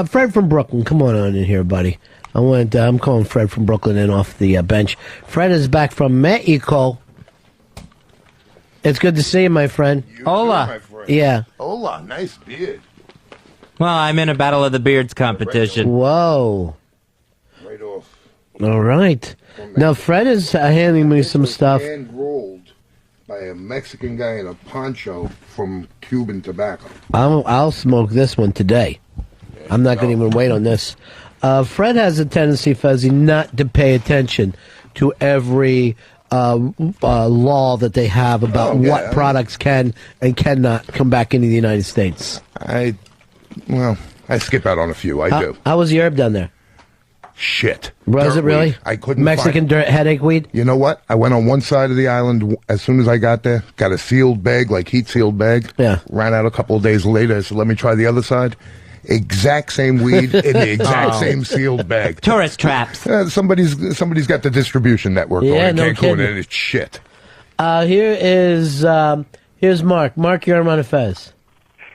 Fred from Brooklyn, come on in here, buddy. I'm calling Fred from Brooklyn in off the bench. Fred is back from Mexico. It's good to see you, my friend. Hola. My friend. Yeah. Hola, nice beard. Well, I'm in a Battle of the Beards competition. Whoa. Right off. All right. Now, Fred is handing me some stuff. Hand rolled by a Mexican guy in a poncho from Cuban tobacco. I'll smoke this one today. I'm not going to even wait on this. Fred has a tendency, Fezzy, not to pay attention to every law that they have about what products can and cannot come back into the United States. I skip out on a few. I do. How was Europe down there? Shit. Was it really? I couldn't Mexican dirt headache weed? You know what? I went on one side of the island as soon as I got there, got a sealed bag, like heat-sealed bag. Yeah. Ran out a couple of days later. I said, let me try the other side. Exact same weed in the exact same sealed bag. Tourist traps. Somebody's got the distribution network going. Yeah, no Cancun, kidding. and it's shit. Here's Mark. Mark, you're on Fez.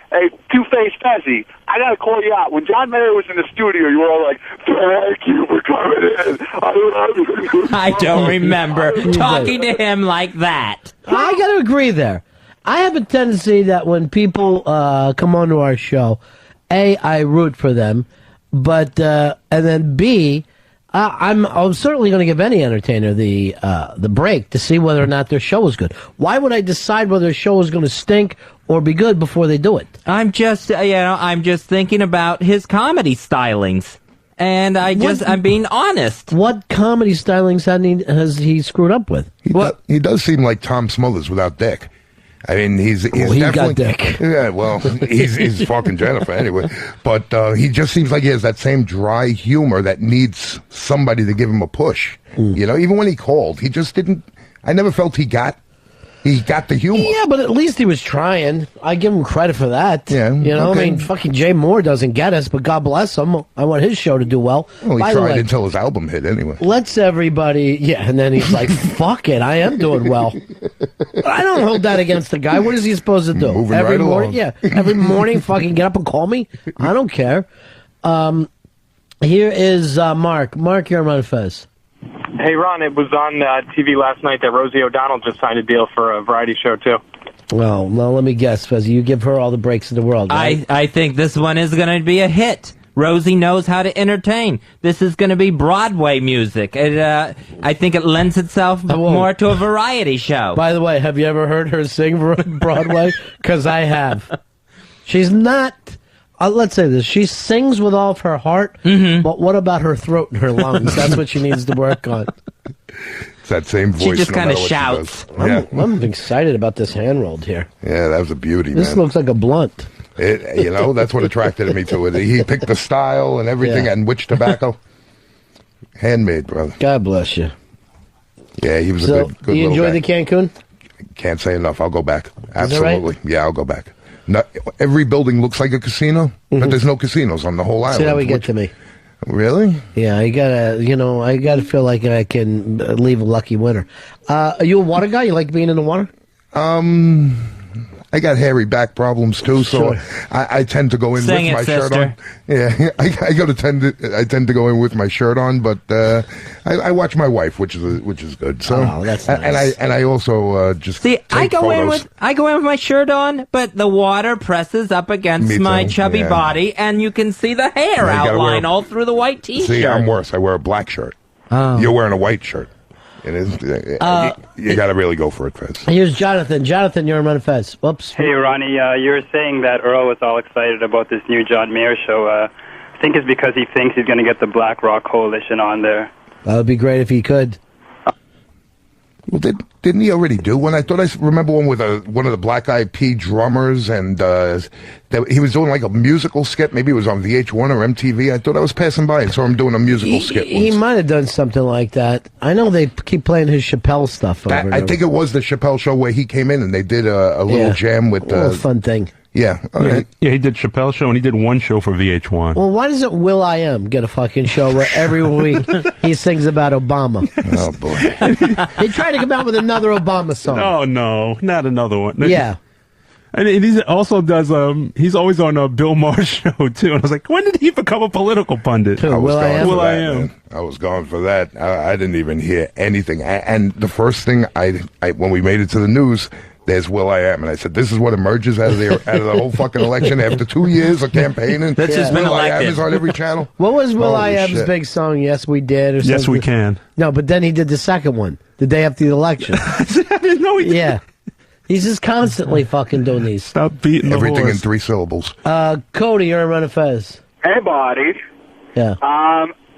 Hey, Two-Face Fezzy, I gotta call you out. When John Mayer was in the studio, you were all like, "Thank you for coming in. I love you." I don't remember talking to him like that. I got to agree there. I have a tendency that when people come onto our show, A, I root for them, but and then B, I'm certainly going to give any entertainer the break to see whether or not their show is good. Why would I decide whether a show is going to stink or be good before they do it? I'm just thinking about his comedy stylings, and I'm being honest. What comedy stylings has he screwed up with? He does seem like Tom Smothers without dick. I mean, he's he definitely got dick. Yeah, well, he's fucking Jennifer anyway. But he just seems like he has that same dry humor that needs somebody to give him a push. You know, even when he called, he just didn't. I never felt he got the humor. Yeah, but at least he was trying. I give him credit for that. Yeah, you know, okay. I mean, fucking Jay Moore doesn't get us, but God bless him. I want his show to do well. Well, he By the tried way, until his album hit anyway. let's everybody, and then he's like, fuck it, I am doing well. But I don't hold that against the guy. What is he supposed to do? Moving every right morning? along. Yeah, every morning fucking get up and call me? I don't care. Here is Mark. Mark, you're on Fez. Hey, Ron, it was on TV last night that Rosie O'Donnell just signed a deal for a variety show, too. Well, let me guess, Fez. You give her all the breaks in the world, right? I think this one is going to be a hit. Rosie knows how to entertain. This is going to be Broadway music. I think it lends itself more to a variety show. By the way, have you ever heard her sing Broadway? Because I have. She's not... let's say this. She sings with all of her heart, but what about her throat and her lungs? That's what she needs to work on. It's that same voice. She just no kind of matter what she shouts. does. I'm excited about this hand rolled here. Yeah, that was a beauty, This man. looks like a blunt. That's what attracted me to it. He picked the style and everything, and which tobacco. Handmade, brother. God bless you. Yeah, he was So, a good you little enjoy guy. the Cancun? Can't say enough. I'll go back. Is that right? Absolutely. Yeah, I'll go back. Every building looks like a casino, but there's no casinos on the whole island. See how we get to me. Really? Yeah, I gotta feel like I can leave a lucky winner. Are you a water guy? You like being in the water? I got hairy back problems too, so Sure. I tend to go in Sing with my it, shirt sister. on. Yeah, I tend to go in with my shirt on, but I watch my wife, which is good. So that's nice. and I also just See, I take go in photos. with my shirt on, but the water presses up against Me my too, chubby yeah. body, and you can see the hair Yeah, you gotta outline wear- all through the white T-shirt. See, I'm worse. I wear a black shirt. Oh. You're wearing a white shirt. It is. You got to really go for it, Fez. Here's Jonathan. Jonathan, you're on Fez. Whoops. Hey, Ronnie, you were saying that Earl was all excited about this new John Mayer show. I think it's because he thinks he's going to get the Black Rock Coalition on there. That would be great if he could. Well, didn't he already do one? I thought I remember one with one of the Black Eyed Pea drummers, and he was doing like a musical skit. Maybe it was on VH1 or MTV. I thought I was passing by and saw him doing a musical skit He once. might have done something like that. I know they keep playing his Chappelle stuff over and I over. think it was the Chappelle show where he came in and they did a little jam with a little fun thing. Yeah. Yeah, he did Chappelle show, and he did one show for VH1. Well, why doesn't Will.i.am get a fucking show where every week he sings about Obama? Oh, boy. They tried to come out with another Obama song. Oh, no, not another one. Yeah. And he also does. He's always on Bill Maher's show too. And I was like, when did he become a political pundit? Who, Will I Am? Will I Am. I was going for that. I didn't even hear anything. And the first thing I when we made it to the news, there's Will I Am, and I said, "This is what emerges out of the whole fucking election after 2 years of campaigning." That's just been Will I Am elected. is on every channel. What was Will I Holy Am's shit. big song? Yes, we did. Or Yes, something? we can. No, but then he did the second one the day after the election. I didn't know he did. Yeah, he's just constantly fucking doing these. Stop beating the Everything in horse. 3 syllables. Cody, you're a run of Fez. Hey, buddy. Yeah.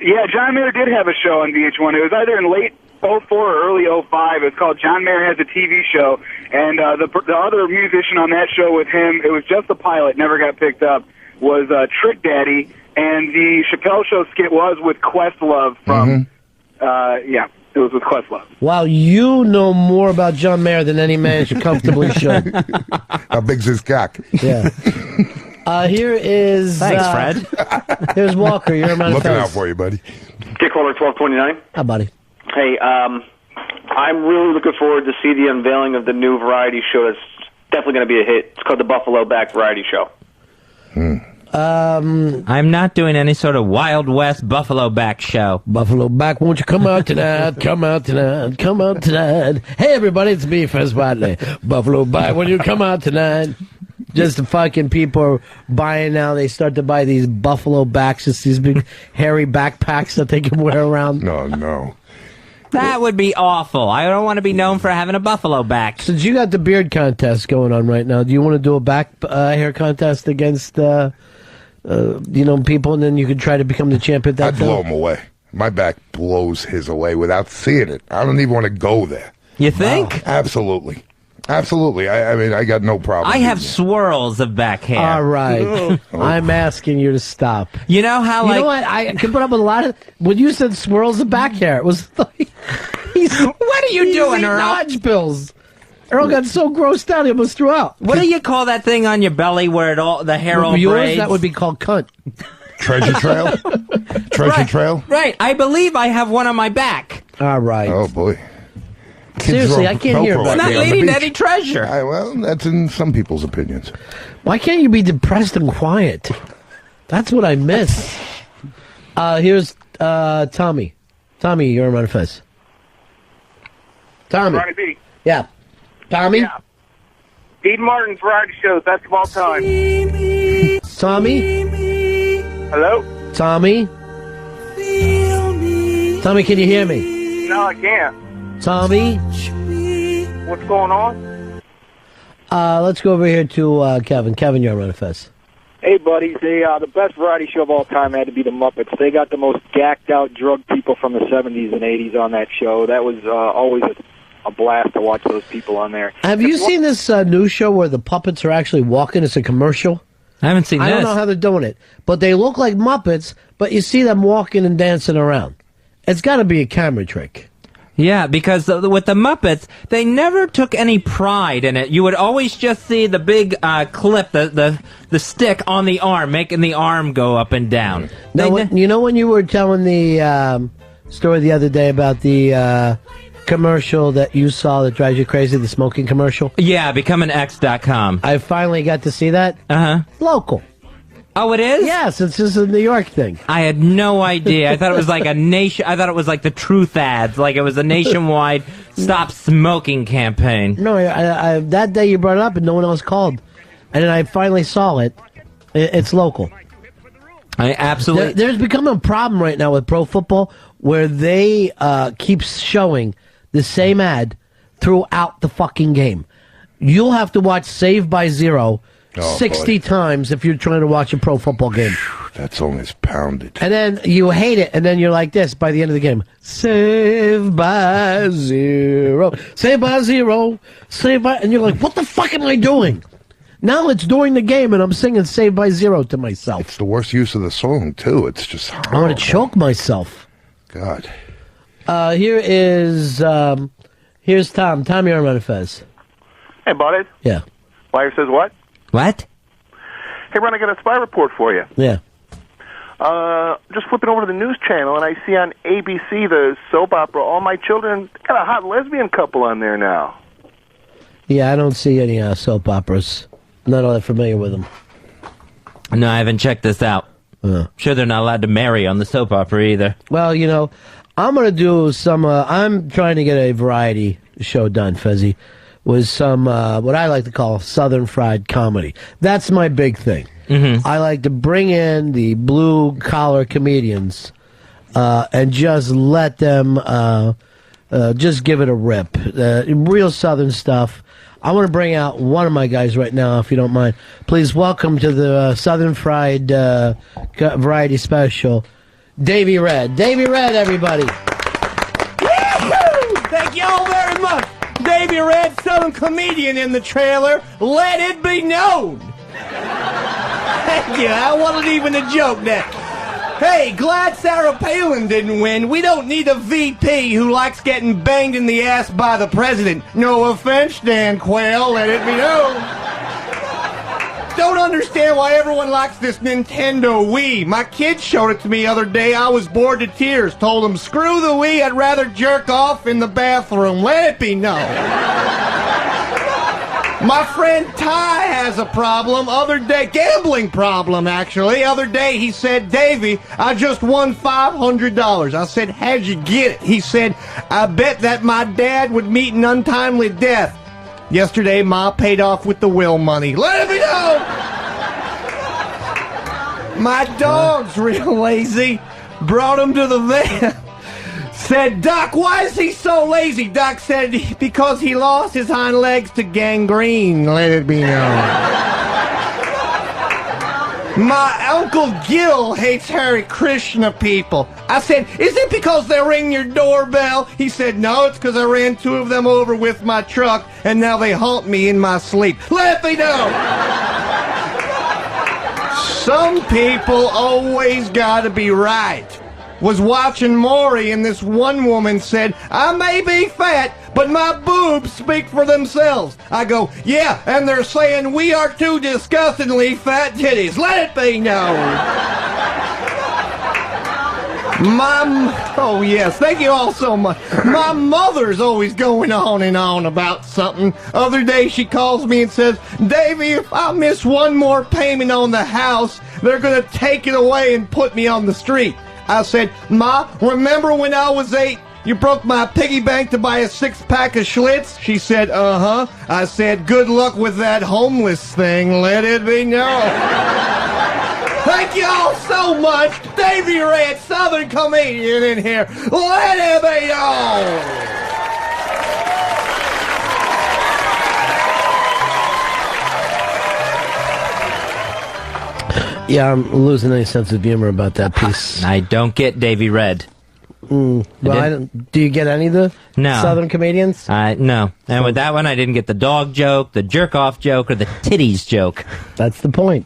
Yeah, John Mayer did have a show on VH1. It was either in late 04 or early 05. It's called John Mayer Has a TV Show. And the other musician on that show with him, it was just the pilot, never got picked up, was Trick Daddy. And the Chappelle Show skit was with Questlove from, yeah, it was with Questlove. Wow, you know more about John Mayer than any man comfortably should. How big's his cock? Yeah. Here is... Thanks, Fred. Here's Walker. You're a man of Looking Fez. out for you, buddy. Kick caller 1229. Hi, buddy. Hey, I'm really looking forward to see the unveiling of the new variety show. That's definitely going to be a hit. It's called the Buffalo Back Variety Show. I'm not doing any sort of Wild West Buffalo Back show. Buffalo Back, won't you come out tonight? Come out tonight. Come out tonight. Hey, everybody, it's me, Fez Franklyn. Buffalo Back, won't you come out tonight? Just the fucking people are buying now. They start to buy these Buffalo Backs, just these big hairy backpacks that they can wear around. No. That would be awful. I don't want to be known for having a buffalo back. Since you got the beard contest going on right now, do you want to do a back hair contest against, people, and then you could try to become the champion? I'd blow him away. My back blows his away without seeing it. I don't even want to go there. You think? Absolutely. I mean, I got no problem. I have doing that. swirls of back hair. All right. I'm asking you to stop. You know how, You like... know what? I can put up with a lot of... When you said swirls of back hair, it was like... What are you doing, Earl? Dodge pills. Earl got so grossed out he almost threw out. What do you call that thing on your belly where the hair all Yours, braids? that would be called cunt. Treasure trail? Treasure trail? Right. I believe I have one on my back. All right. Oh, boy. Seriously, I can't hear about It's not it. leading to any treasure. Well, that's in some people's opinions. Why can't you be depressed and quiet? That's what I miss. Here's Tommy. Tommy, you're on Fez. Tommy. Ronnie B. Yeah. Tommy? Yeah. Dean Martin's variety show, best of all time. Tommy? Hello? Tommy? Tommy, can you hear me? No, I can't. Tommy? What's going on? Let's go over here to Kevin. Kevin, you're on Fez. Hey, buddies. The best variety show of all time had to be the Muppets. They got the most gacked-out drug people from the 70s and 80s on that show. That was always a blast to watch those people on there. Have you seen this new show where the puppets are actually walking? It's a commercial. I haven't seen I this. don't know how they're doing it, but they look like Muppets, but you see them walking and dancing around. It's got to be a camera trick. Yeah, because with the Muppets, they never took any pride in it. You would always just see the big clip, the stick on the arm, making the arm go up and down. Now, you know when you were telling the story the other day about the commercial that you saw that drives you crazy, the smoking commercial? Yeah, becomeanx.com. I finally got to see that. Uh-huh. Local. Oh, it is? Yes, it's just a New York thing. I had no idea. I thought it was like I thought it was like the truth ads, like it was a nationwide stop smoking campaign. No, I that day you brought it up and no one else called. And then I finally saw it. It's local. I absolutely... There's become a problem right now with pro football where they keep showing the same ad throughout the fucking game. You'll have to watch Saved by Zero 60 times if you're trying to watch a pro football game. That's almost pounded. And then you hate it, and then you're like this by the end of the game. Saved by Zero. Saved by Zero. Saved by... And you're like, what the fuck am I doing? Now it's during the game, and I'm singing Saved by Zero to myself. It's the worst use of the song, too. It's just horrible. I want to choke myself. God. Here's Tom. Tom, you're on Fez. Hey, buddy. Yeah. Wire says what? What? Hey, Ron, I got a spy report for you. Yeah. Just flipping over to the news channel, and I see on ABC, the soap opera, All My Children, got a hot lesbian couple on there now. Yeah, I don't see any soap operas. Not all that familiar with them. No, I haven't checked this out. Sure, they're not allowed to marry on the soap opera either. Well, you know, I'm going to do some, I'm trying to get a variety show done, Fezzy, with some, what I like to call Southern fried comedy. That's my big thing. I like to bring in the blue-collar comedians and just let them just give it a rip. Real Southern stuff. I want to bring out one of my guys right now, if you don't mind. Please welcome to the Southern Fried Variety Special, Davey Red. Davey Red, everybody. Woo-hoo! Thank you all very much. Davey Red, Southern comedian in the trailer. Let it be known. Thank you. I wasn't even a joke there. Hey, glad Sarah Palin didn't win. We don't need a VP who likes getting banged in the ass by the president. No offense, Dan Quayle, let it be known. Don't understand why everyone likes this Nintendo Wii. My kids showed it to me the other day. I was bored to tears. Told them, screw the Wii, I'd rather jerk off in the bathroom. Let it be known. My friend Ty has a problem. Other day, gambling problem, actually. Other day, he said, Davey, I just won $500. I said, how'd you get it? He said, I bet that my dad would meet an untimely death. Yesterday, Ma paid off with the will money. Let it be known! My dog's real lazy. Brought him to the vet. Said, Doc, why is he so lazy? Doc said, because he lost his hind legs to gangrene. Let it be known. My Uncle Gil hates Hare Krishna people. I said, is it because they ring your doorbell? He said, no, it's because I ran 2 of them over with my truck, and now they haunt me in my sleep. Let me know. Some people always gotta be right. Was watching Maury, and this one woman said, I may be fat, but my boobs speak for themselves. I go, yeah, and they're saying we are 2 disgustingly fat titties. Let it be known. Oh yes, thank you all so much. My mother's always going on and on about something. Other day she calls me and says, Davey, if I miss one more payment on the house, they're going to take it away and put me on the street. I said, Ma, remember when I was 8, you broke my piggy bank to buy a 6-pack of Schlitz? She said, uh-huh. I said, good luck with that homeless thing. Let it be known. Thank you all so much. Davey Red, Southern comedian in here. Let it be known. Yeah, I'm losing any sense of humor about that piece. I don't get Davey Red. Well, do you get any of the Southern comedians? No. And with that one, I didn't get the dog joke, the jerk-off joke, or the titties joke. That's the point.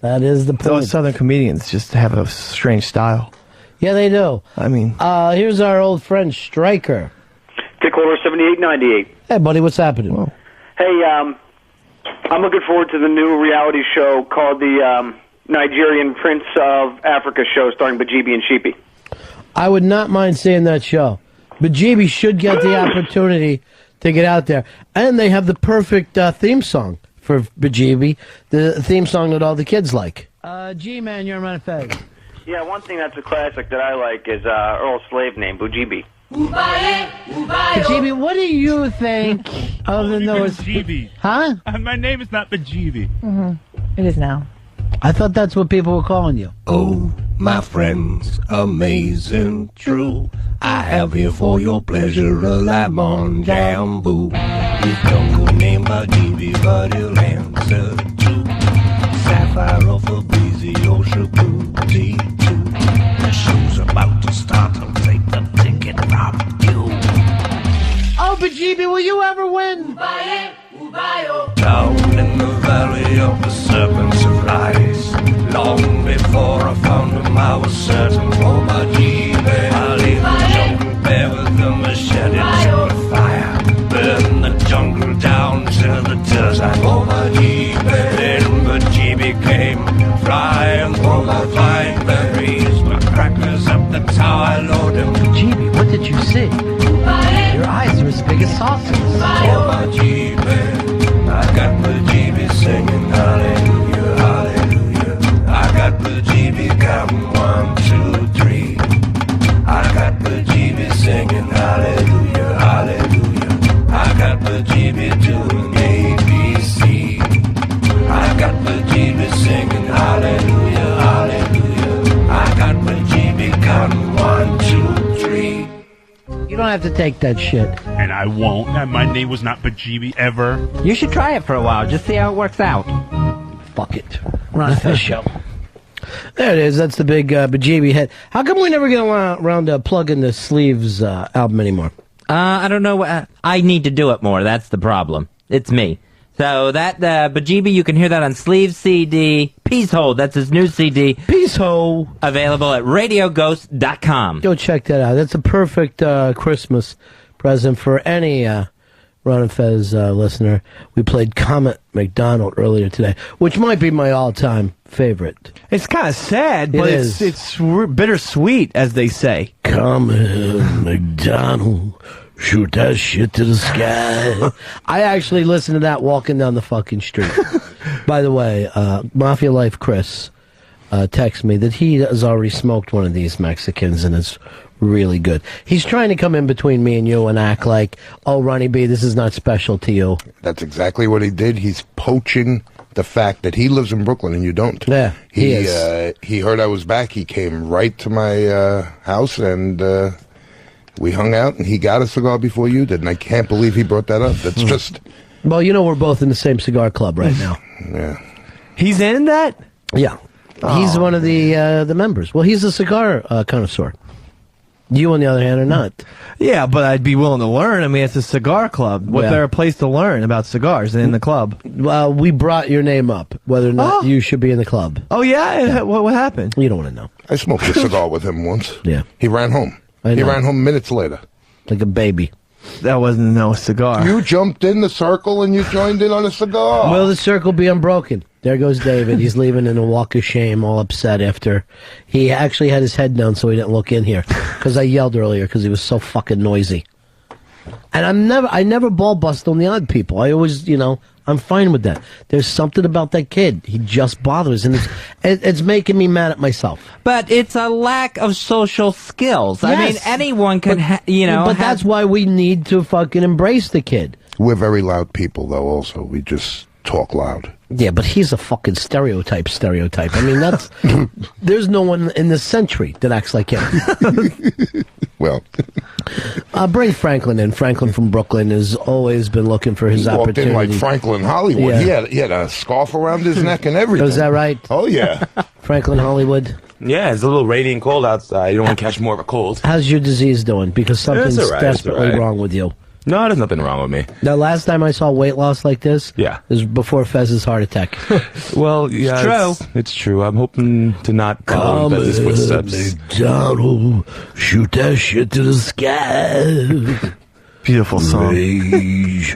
That is the point. Those Southern comedians just have a strange style. Yeah, they do. I mean... here's our old friend, Stryker. Tick order 7898. Hey, buddy, what's happening? Whoa. Hey, I'm looking forward to the new reality show called the Nigerian Prince of Africa show starring Bajibi and Sheepy. I would not mind seeing that show. Bajibi should get the opportunity to get out there. And they have the perfect theme song for Bajibi, the theme song that all the kids like. G-Man, you're on Fez. Yeah, one thing that's a classic that I like is Earl's slave name, Bujibi. Bajibi, what do you think other than those... Bajibi. Huh? My name is not Bajibi. Mm-hmm. It is now. I thought that's what people were calling you. Oh, my friends, amazing, true. I have here for your pleasure a lemon jambu. His jungle name Bajibi, but he'll answer to Sapphire of a breezy Oshabuti too. The show's about to start, I'll take the ticket from you. Oh, Bajibi, will you ever win? Down in the valley of the serpents of lies, long before I found him, I was certain for my G-Bay. I leave the jungle bare with the machete to the fire, burn the jungle down to the desert for my G-Bay. Then Bajibi came flying for my fine berries, my crackers up the tower, load him. Bajibi, what did you see? Your eyes are as big as saucers. For my G-Bay, I got Bajibi singing. I have to take that shit. And I won't. My name was not Bajibi ever. You should try it for a while. Just see how it works out. Fuck it. Ron Fez Show. There it is. That's the big Bajibi head. How come we never get around to plugging the Sleeves album anymore? I don't know. I need to do it more. That's the problem. It's me. So that Bajibi, you can hear that on Sleeves CD. Peace Hole, that's his new CD. Peace Hole. Available at radioghost.com. Go check that out. That's a perfect Christmas present for any Ron and Fez listener. We played Comet McDonald earlier today, which might be my all-time favorite. It's kind of sad, but is. it's bittersweet, as they say. Comet McDonald. Shoot that shit to the sky. I actually listened to that walking down the fucking street. By the way, Mafia Life Chris texted me that he has already smoked one of these Mexicans, and it's really good. He's trying to come in between me and you and act like, oh, Ronnie B, this is not special to you. That's exactly what he did. He's poaching the fact that he lives in Brooklyn and you don't. Yeah, he heard I was back. He came right to my house and... we hung out, and he got a cigar before you did, and I can't believe he brought that up. That's just... Well, you know we're both in the same cigar club right now. Yeah. He's in that? Yeah. He's one of the members. Well, he's a cigar connoisseur. You, on the other hand, are not. Yeah, but I'd be willing to learn. I mean, it's a cigar club. What better place to learn about cigars than in the club? Well, we brought your name up, whether or not you should be in the club. Oh, yeah? What happened? You don't want to know. I smoked a cigar with him once. Yeah. He ran home. He ran home minutes later. Like a baby. That wasn't no cigar. You jumped in the circle and you joined in on a cigar. Will the circle be unbroken? There goes David. He's leaving in a walk of shame, all upset after he actually had his head down so he didn't look in here. Because I yelled earlier because he was so fucking noisy. And I never ball bust on the odd people. I always, I'm fine with that. There's something about that kid. He just bothers, and it's making me mad at myself. But it's a lack of social skills. Yes. I mean, anyone can, But that's why we need to fucking embrace the kid. We're very loud people, though, also. We just talk loud. Yeah, but he's a fucking stereotype. I mean, that's... there's no one in this century that acts like him. Well... bring Franklyn in. Franklyn from Brooklyn has always been looking for his opportunity. He walked in like Franklin Hollywood. Yeah. He had a scarf around his neck and everything. Is that right? Oh, yeah. Franklin Hollywood. Yeah, it's a little rainy and cold outside. You don't want to catch more of a cold. How's your disease doing? Because something's desperately wrong with you. No, there's nothing wrong with me. The last time I saw weight loss like this, yeah, was before Fez's heart attack. Well, yeah, it's true. I'm hoping to not follow in Fez's footsteps. McDonald, shoot that shit to the sky. Beautiful song. Rage.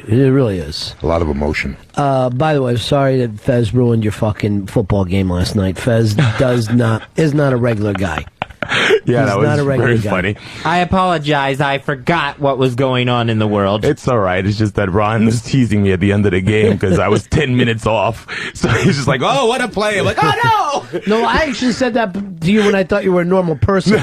It really is. A lot of emotion. By the way, I'm sorry that Fez ruined your fucking football game last night. Fez is not a regular guy. Yeah, that was very guy. funny. I apologize. I forgot what was going on in the world. It's all right. It's just that Ron was teasing me at the end of the game because I was 10 minutes off. So he's just like, oh, what a play. I'm like, oh, no. No, I actually said that to you when I thought you were a normal person.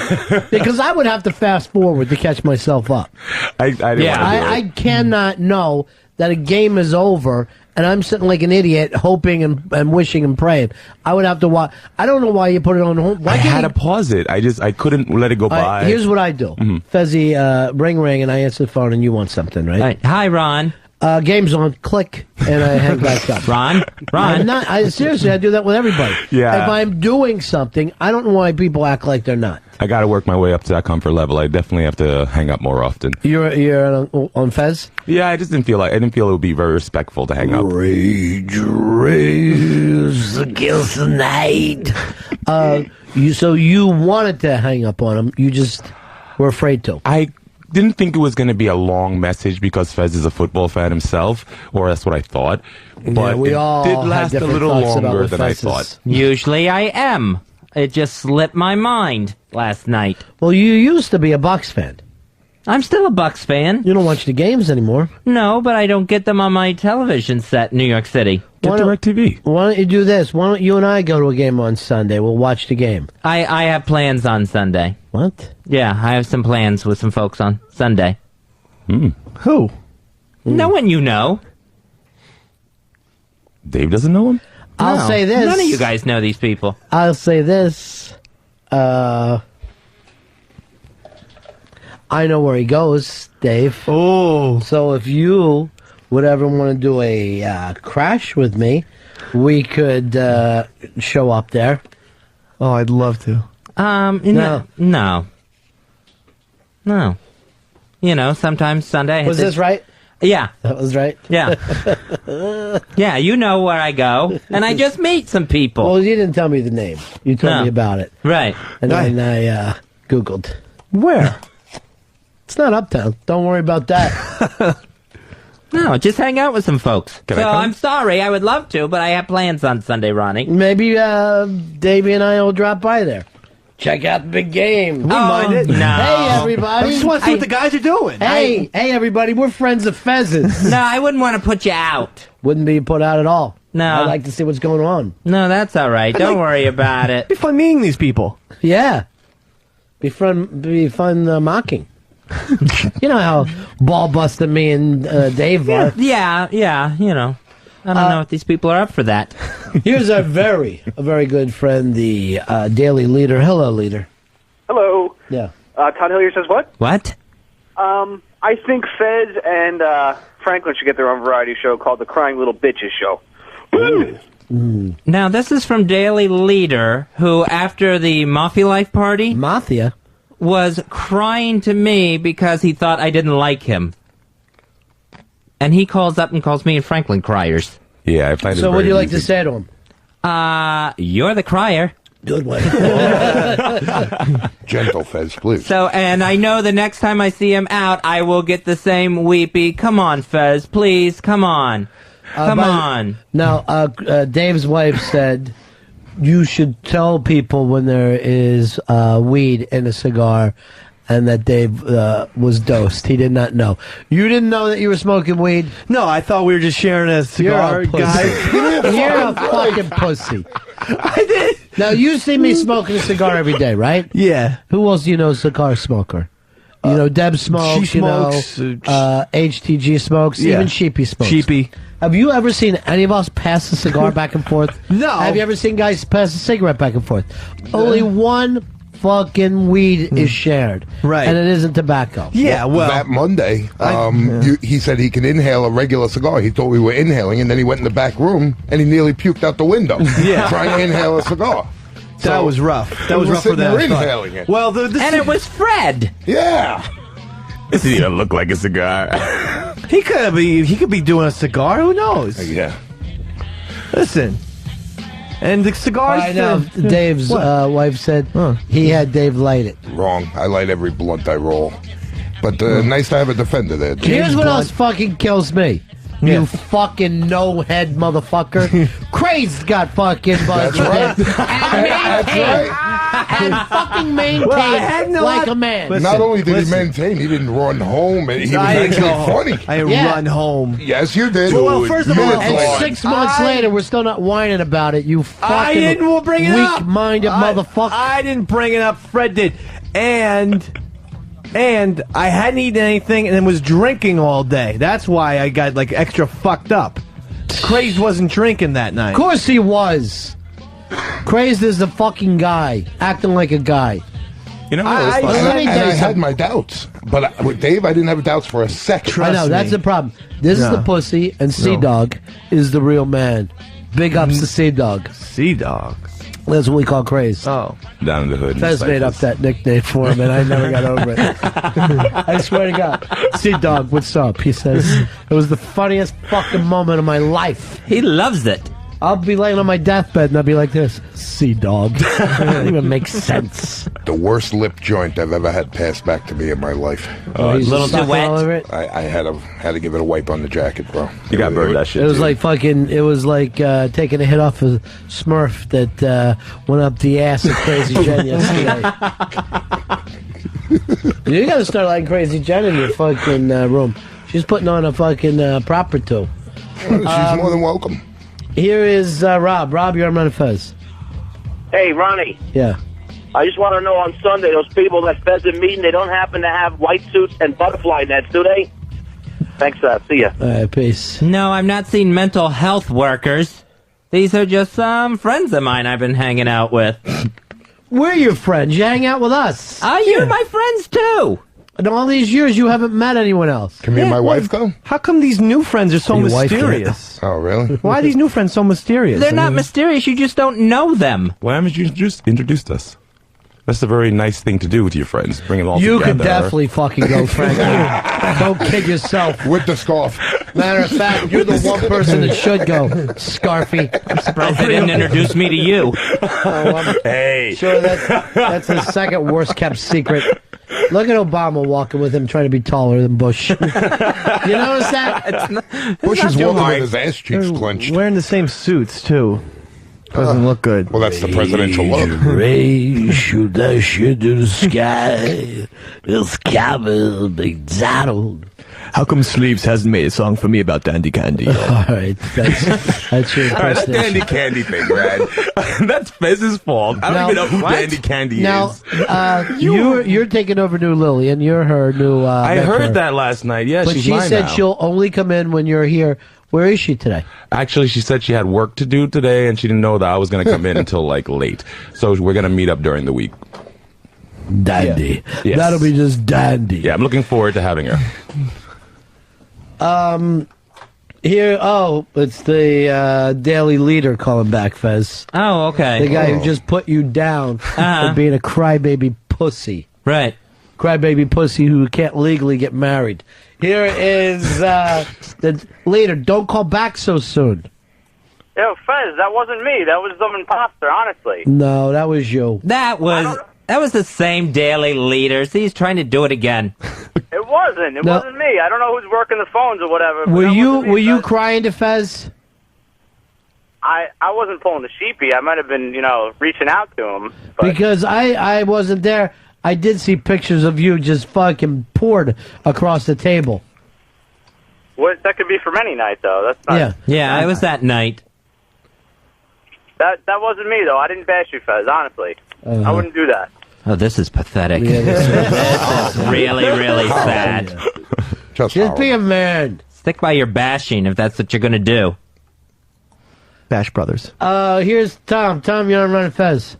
Because I would have to fast forward to catch myself up. I cannot know that a game is over and I'm sitting like an idiot hoping and wishing and praying. I would have to watch. I don't know why you put it on hold. I had to pause it. I couldn't let it go by. Here's what I do. Mm-hmm. Fezzy, ring, and I answer the phone and you want something, right? Hi, Ron. Game's on. Click, and I hang back up. Ron. Seriously, I do that with everybody. Yeah. If I'm doing something, I don't know why people act like they're not. I got to work my way up to that comfort level. I definitely have to hang up more often. You're on Fez? Yeah, I didn't feel it would be very respectful to hang up. Rage against the night. So you wanted to hang up on him. You just were afraid to. I didn't think it was going to be a long message because Fez is a football fan himself, or that's what I thought. But we all did last a little longer than I thought. Usually I am. It just slipped my mind last night. Well, you used to be a Bucks fan. I'm still a Bucks fan. You don't watch the games anymore. No, but I don't get them on my television set in New York City. Get DirecTV. Why don't you do this? Why don't you and I go to a game on Sunday? We'll watch the game. I have plans on Sunday. What? Yeah, I have some plans with some folks on Sunday. Who? No one you know. Dave doesn't know him? I'll say this. None of you guys know these people. I'll say this. I know where he goes, Dave. Oh. So if you would ever want to do a crash with me, we could show up there. Oh, I'd love to. No. You know, sometimes Sunday. Was this right? Yeah. That was right? Yeah. Yeah, you know where I go. And I just meet some people. Well, you didn't tell me the name. You told me about it. Right. And then I Googled. Where? It's not Uptown. Don't worry about that. No, just hang out with some folks. I'm sorry. I would love to, but I have plans on Sunday, Ronnie. Maybe Davey and I will drop by there. Check out the big game. Wouldn't mind it. No. Hey, everybody. I just want to see what the guys are doing. Hey, everybody. We're friends of Fez's. No, I wouldn't want to put you out. Wouldn't be put out at all. No. I'd like to see what's going on. No, that's all right. Don't worry about it. It'd be fun meeting these people. Yeah. Be fun mocking. You know how ball busting me and Dave are. Yeah, you know. I don't know if these people are up for that. Here's a very good friend, the Daily Leader. Hello, Leader. Hello. Yeah. Todd Hillier says what? What? I think Fez and Franklin should get their own variety show called The Crying Little Bitches Show. Now, this is from Daily Leader, who, after the Mafia Life party... Mafia? ...was crying to me because he thought I didn't like him. And he calls up and calls me and Franklin criers. Yeah, I find it So what do you like easy. to say to him? You're the crier. Good way. Gentle, Fez, please. So, and I know the next time I see him out, I will get the same weepy. Come on, Fez, please, come on. Come on. Now, Dave's wife said you should tell people when there is weed in a cigar and that Dave was dosed. He did not know. You didn't know that you were smoking weed? No, I thought we were just sharing a cigar, guys. You're a fucking pussy. I did. Now, you see me smoking a cigar every day, right? Yeah. Who else do you know is a cigar smoker? You know, Deb smokes, she smokes, HTG smokes, yeah. even Sheepy smokes. Sheepy. Have you ever seen any of us pass a cigar back and forth? No. Have you ever seen guys pass a cigarette back and forth? Only one fucking weed is shared. Right. And it isn't tobacco. Yeah, well. That Monday, he said he could inhale a regular cigar. He thought we were inhaling, and then he went in the back room, and he nearly puked out the window. Yeah. Trying to inhale a cigar. That was rough. That was rough for them. Inhaling it. Well, and it was Fred. Yeah. This didn't even look like a cigar. He could be doing a cigar. Who knows? Yeah. Listen. And the cigars. I know. Dave's wife said he had Dave light it. Wrong. I light every blunt I roll. But nice to have a defender there. Here's what else fucking kills me. You fucking no-head motherfucker. Craze got fucking buzzed. That's right. And fucking maintain like a man. Listen, not only did he maintain, he didn't run home. And he was actually funny. I didn't run home. Yes, you did. Well, first of all, and 6 months later, we're still not whining about it. You fucking I didn't bring it up. Weak-minded motherfucker. I didn't bring it up. Fred did. And I hadn't eaten anything and then was drinking all day. That's why I got like extra fucked up. Crazed wasn't drinking that night. Of course he was. Crazed is a fucking guy, acting like a guy. You know, I had my doubts. But with Dave, I didn't have doubts for a second. I know, that's the problem. This is the pussy, and Sea-Dog is the real man. Big ups to Sea-Dog. Sea-Dog. That's what we call Craze. Oh. Down in the hood. Fez made up that nickname for him, and I never got over it. I swear to God. Sea-Dog, what's up? He says, it was the funniest fucking moment of my life. He loves it. I'll be laying on my deathbed, and I'll be like this. Sea-Dog. It doesn't even make sense. The worst lip joint I've ever had passed back to me in my life. A little too wet. All over it? I had to give it a wipe on the jacket, bro. You got burned that shit. It was like fucking. It was like taking a hit off a Smurf that went up the ass of Crazy Jen yesterday. You got to start liking Crazy Jen in your fucking room. She's putting on a fucking prop or two. She's more than welcome. Here is Rob. Rob, you're on Fez. Hey, Ronnie. Yeah. I just want to know on Sunday, those people that Fez are meeting, they don't happen to have white suits and butterfly nets, do they? Thanks, see ya. All right, peace. No, I've not seen mental health workers. These are just some friends of mine I've been hanging out with. We're your friends. You hang out with us. You're my friends, too. In all these years, you haven't met anyone else. Can me and my wife go? How come these new friends are so Your wife mysterious? Oh, really? Why are these new friends so mysterious? They're not mysterious. You just don't know them. Why haven't you introduced us? That's a very nice thing to do with your friends. Bring them all You together. could definitely fucking go, Franklin. Don't kid yourself. With the scarf. Matter of fact, you're the one person that should go, Scarfy. I'm surprised they didn't introduce me to you. Hey. Sure, that's the second worst kept secret. Look at Obama walking with him, trying to be taller than Bush. You notice that? Bush is walking with his ass cheeks clenched. Wearing the same suits, too. Doesn't look good. Well, that's the presidential look. Raise shoot that shit to the sky. It's coming, McDonald. How come Sleeves hasn't made a song for me about Dandy Candy? All right, that's your All right, that impersonation. Dandy Candy thing, Brad. That's Fez's fault. I don't Now- even know who What? Dandy Candy Now, is. you're taking over New Lillian. You're her new. I mentor. heard that last night. Yeah, but she's she mine said now. she'll only come in when you're here. Where is she today? Actually, she said she had work to do today, and she didn't know that I was going to come in until like late. So we're going to meet up during the week. Dandy. Yes. That'll be just dandy. Yeah, I'm looking forward to having her. Here, it's the Daily Leader calling back, Fez. Oh, okay. The guy who just put you down for being a crybaby pussy. Right. Crybaby pussy who can't legally get married. Here is the Leader. Don't call back so soon. Yo, Fez, that wasn't me. That was some imposter, honestly. No, that was you. That was the same Daily Leader. See, he's trying to do it again. It wasn't. It No. wasn't me. I don't know who's working the phones or whatever. but Were that you wasn't me, were you Fez. crying to Fez? I wasn't pulling the sheepy. I might have been, reaching out to him. But Because I wasn't there. I did see pictures of you just fucking poured across the table. that could be for many nights, though. That's not. Yeah, it was that night. That wasn't me, though. I didn't bash you, Fez. Honestly, I wouldn't do that. Oh, this is pathetic. Yeah, this is really, really sad. Just be a man. Stick by your bashing if that's what you're going to do. Bash Brothers. Here's Tom. Tom, you're on Running Fez.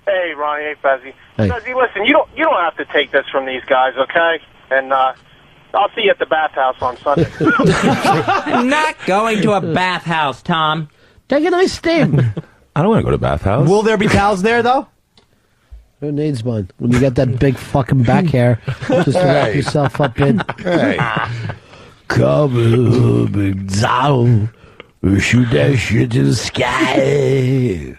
Hey, Ronnie. Hey, Fezzy. Hey. Fezzy, listen, you don't have to take this from these guys, okay? And I'll see you at the bathhouse on Sunday. I'm not going to a bathhouse, Tom. Take a nice steam. I don't want to go to bathhouse. Will there be towels there, though? Who needs one? When you got that big fucking back hair just to wrap yourself up in. Hey. Come down. Shoot that shit to the sky.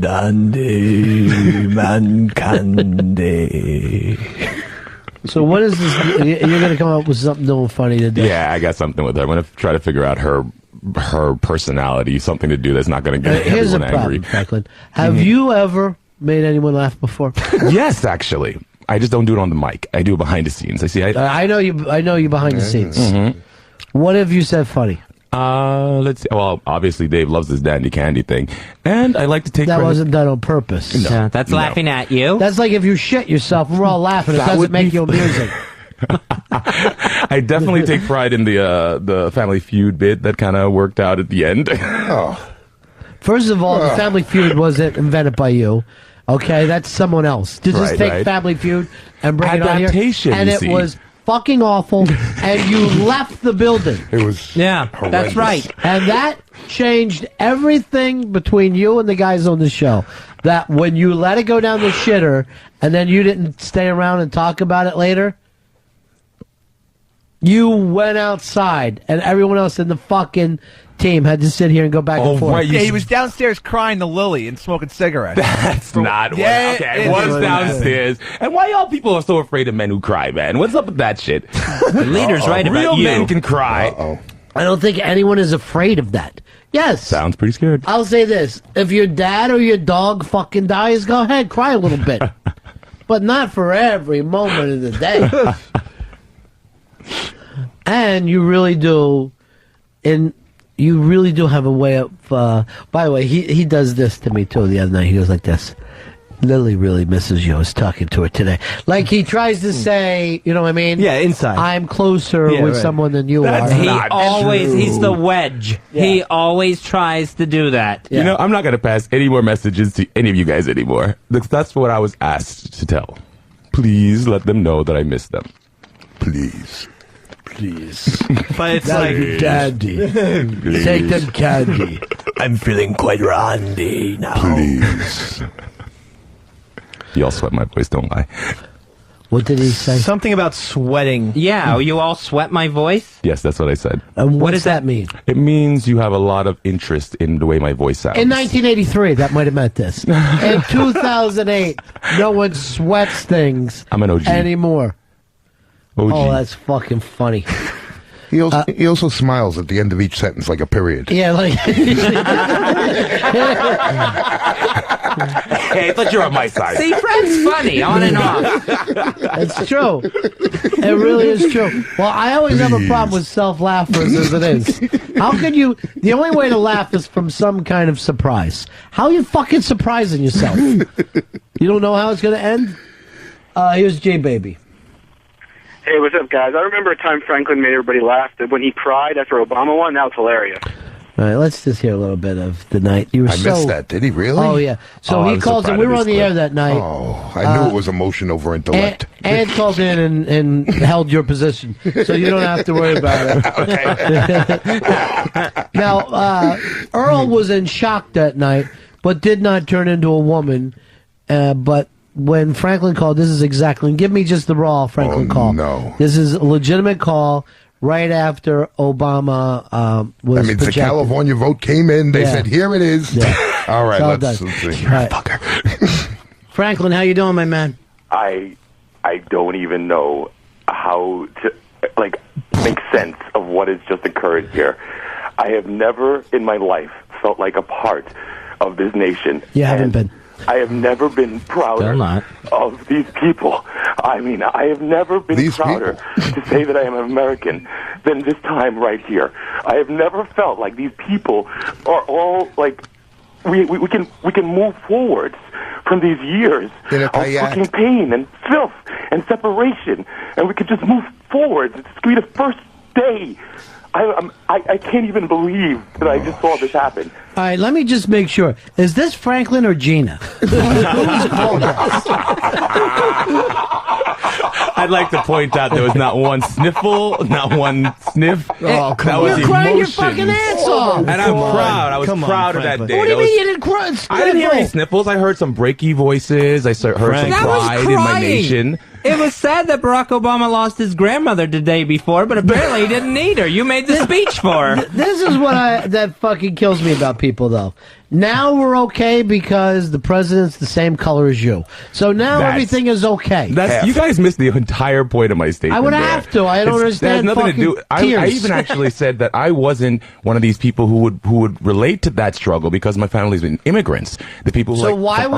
Dandy man candy. So what is this? You're going to come up with something new and funny today. Yeah, I got something with her. I'm going to try to figure out her personality, something to do that's not going to get Here's the everyone problem, angry. Franklin. Have you ever made anyone laugh before? Yes, actually. I just don't do it on the mic. I do it behind the scenes. I know you behind the scenes. Mm-hmm. What have you said funny? Let's see. Well, obviously Dave loves this Dandy Candy thing, and I like to take That credit. wasn't done on purpose. No. That's No. laughing at you. That's like if you shit yourself and we're all laughing. It That doesn't would make be- you amusing. I definitely take pride in the Family Feud bit that kind of worked out at the end. First of all, the Family Feud wasn't invented by you. Okay, that's someone else. To just Right, take right. Family Feud and bring it on here, Adaptation, and you it see. was fucking awful, and you left the building. It was Yeah, that's right. And that changed everything between you and the guys on the show. That when you let it go down the shitter, and then you didn't stay around and talk about it later, you went outside, and everyone else in the fucking team had to sit here and go back and forth. Yeah, he was downstairs crying to Lily and smoking cigarettes. That's not what. Yeah, Okay, it what's is. downstairs? And why y'all people are so afraid of men who cry, man? What's up with that shit? The leader's right about Real you. men can cry. I don't think anyone is afraid of that. Yes. Sounds pretty scared. I'll say this. If your dad or your dog fucking dies, go ahead, cry a little bit. But not for every moment of the day. And you really do, you really do have a way of, by the way, he does this to me too the other night. He goes like this. Lily really misses you. I was talking to her today. Like he tries to say, you know what I mean? Yeah, inside. I'm closer Yeah, with right. someone than you That's are. He not always, true. he's the wedge. Yeah. He always tries to do that. Yeah. You know, I'm not going to pass any more messages to any of you guys anymore. That's what I was asked to tell. please let them know that I miss them. Please. Please. But it's That'd be dandy. Take them candy. I'm feeling quite randy now. Please. Y'all sweat my voice, don't lie. What did he say? Something about sweating. Yeah, you all sweat my voice? Yes, that's what I said. What does that mean? It means you have a lot of interest in the way my voice sounds. In 1983, that might have meant this. In 2008, no one sweats things I'm an OG. anymore. OG. Oh, that's fucking funny. He also smiles at the end of each sentence like a period. Yeah, like. Hey, I thought you were on my side. See, Fred's funny, on and off. It's true. It really is true. Well, I always have a problem with self-laughers as it is. How can you... The only way to laugh is from some kind of surprise. How are you fucking surprising yourself? You don't know how it's going to end? Here's J-Baby. Hey, what's up, guys? I remember a time Franklin made everybody laugh. That when he cried after Obama won, that was hilarious. All right, let's just hear a little bit of the night. You were I missed that. Did he really? Oh, yeah. So he calls in. We were on the air that night. Oh, I knew it was emotion over intellect. And called in and held your position, so you don't have to worry about it. Now, Earl was in shock that night, but did not turn into a woman. But when Franklin called, this is exactly. Give me just the raw Franklin call. No. This is a legitimate call. Right after Obama was I mean, the projected. California vote came in. They said, here it is. Yeah. All right, It's all let's done. see. All right. Franklin, how you doing, my man? I don't even know how to make sense of what has just occurred here. I have never in my life felt like a part of this nation. You haven't been. I have never been prouder of these people. I mean, I have never been prouder to say that I am American than this time right here. I have never felt like these people are all like we can move forwards from these years of fucking pain and filth and separation, and we could just move forwards. It's going to be the first day. I can't even believe that I just saw this happen. All right, let me just make sure. Is this Franklin or Gina? Who's called us? I'd like to point out there was not one sniffle, not one sniff. Oh, come that on. was You're crying your emotions. fucking ass off. And I'm proud. I was proud of that day. What do you That mean was- you didn't cry? I didn't hear any sniffles. I heard some breaky voices. I heard some That was pride in my crying. nation. It was sad that Barack Obama lost his grandmother the day before, but apparently he didn't need her. You made the speech for her. This is what that fucking kills me about people, though. Now we're okay because the president's the same color as you. So now everything is okay. You guys missed the entire point of my statement. I would there. have to. I don't understand That has nothing to do. fucking I tears. even actually said that I wasn't one of these people who would relate to that struggle because my family's been immigrants. The people who So like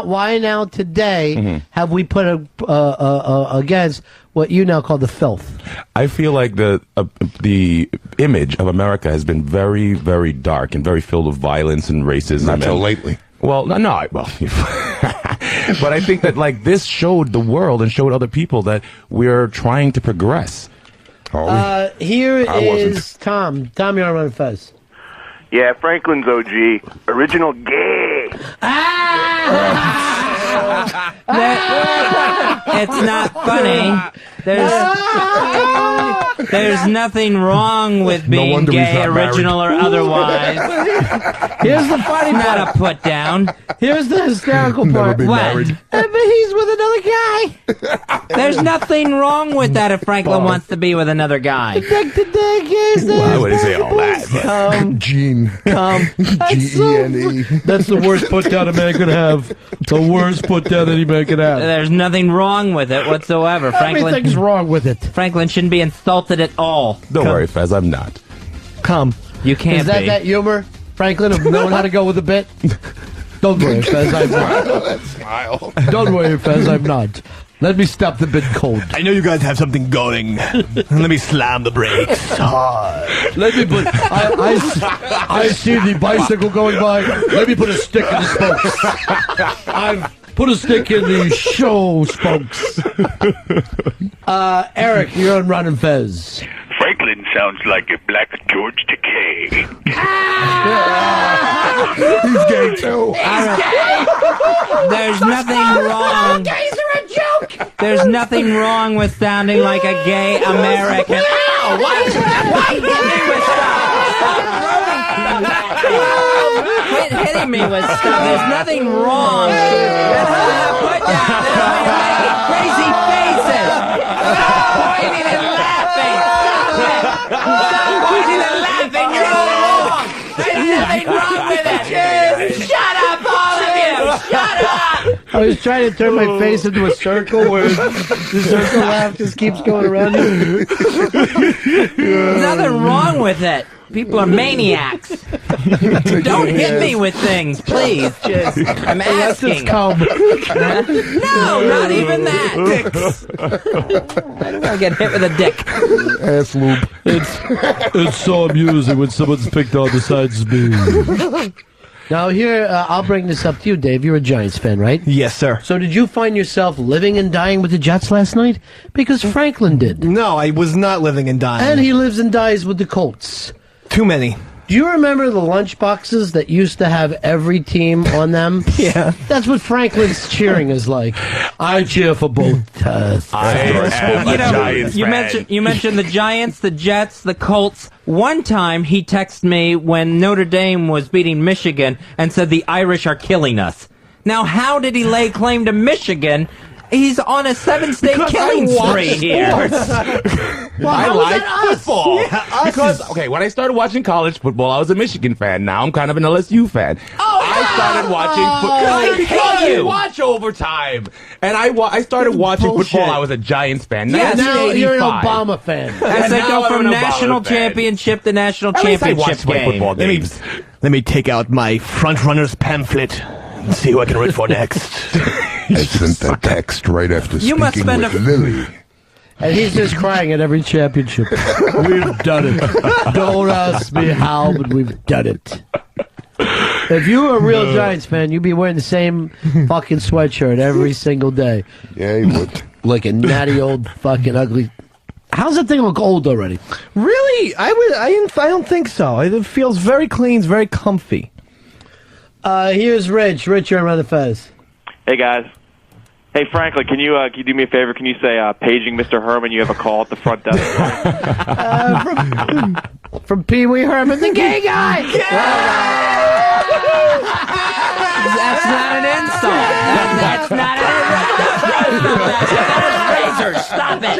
why now today Mm-hmm. have we put against what you now call the filth? I feel like the image of America has been very, very dark and very filled with violence and racism. Not so and- lately. Well, but I think that like this showed the world and showed other people that we're trying to progress. Here I is wasn't. Tom. Tom, you're on Run Fez. Yeah, Franklin's OG, original gay. It's not funny. There's nothing wrong with being wonder he's gay, not married. original or otherwise. Here's the funny It's not part. a put down. Here's the hysterical Never part. been What? married. But he's with another guy. There's nothing wrong with that if Franklin wants to be with another guy. Dick to dick is Well, I wouldn't say all that. but- Gene. G-E-N-E. That's the worst put down a man could have. The worst put down any man could have. There's nothing wrong with it whatsoever. Everything's wrong with it. Franklin shouldn't be insulted at all. Don't worry, Fez, I'm not. Come. You can't Is that be. that humor, Franklin, of knowing how to go with a bit? Don't worry, Fez, I'm not. Smile. Don't worry, Fez, I'm not. Let me stop the bit cold. I know you guys have something going. Let me slam the brakes hard. Let me put. I see the bicycle going by. Let me put a stick in the spokes. I've put a stick in the show spokes. Eric, you're on Ron and Fez. Franklin sounds like a black George Takei. He's gay too. There's nothing wrong. Gays are a joke. There's nothing wrong with sounding like a gay American. Ow! Why hit me with stuff? Quit hitting me with stuff. There's nothing wrong. Put down crazy faces. Stop pointing and laughing. Stop pointing and laughing. You're all wrong. There's nothing wrong with it. Shut up, all of you. Shut up. I was trying to turn my face into a circle where the circle laugh just keeps going around you. There's nothing wrong with it. People are maniacs. Don't hit me with things, please. Just, I'm asking. Come. No, not even that. Dicks. I don't want to get hit with a dick. Ass loop. It's so amusing when someone's picked on the sides of me. Now here, I'll bring this up to you, Dave. You're a Giants fan, right? Yes, sir. So did you find yourself living and dying with the Jets last night? Because Franklin did. No, I was not living and dying. And he lives and dies with the Colts. Too many. Do you remember the lunch boxes that used to have every team on them? Yeah. That's what Franklin's cheering is like. I cheer for both. I am a Giants fan. You mentioned the Giants, the Jets, the Colts. One time he texted me when Notre Dame was beating Michigan and said the Irish are killing us. Now, how did he lay claim to Michigan? He's on a 7-state killing spree here. I like football. Yeah, because, okay, when I started watching college football, I was a Michigan fan. Now I'm kind of an LSU fan. I started watching football because I watch overtime. And I started watching football. I was a Giants fan. Yeah, now you're an Obama fan. As they go from national championship to national championship game. Let me take out my front runner's pamphlet and see who I can root for next. I sent the text right after speaking with Lily. And he's just crying at every championship. We've done it. Don't ask me how, but we've done it. If you were a real Giants fan, you'd be wearing the same fucking sweatshirt every single day. Yeah, he would. Like a natty old fucking ugly. How's that thing look old already? Really? I don't think so. It feels very clean, it's very comfy. Here's Rich. Rich, you're around the Fez. Hey, guys. Hey, Franklin, can you do me a favor? Can you say, paging Mr. Herman, you have a call at the front desk? From Pee Wee Herman, the gay guy! That's not an insult. That's not an insult. Stop it.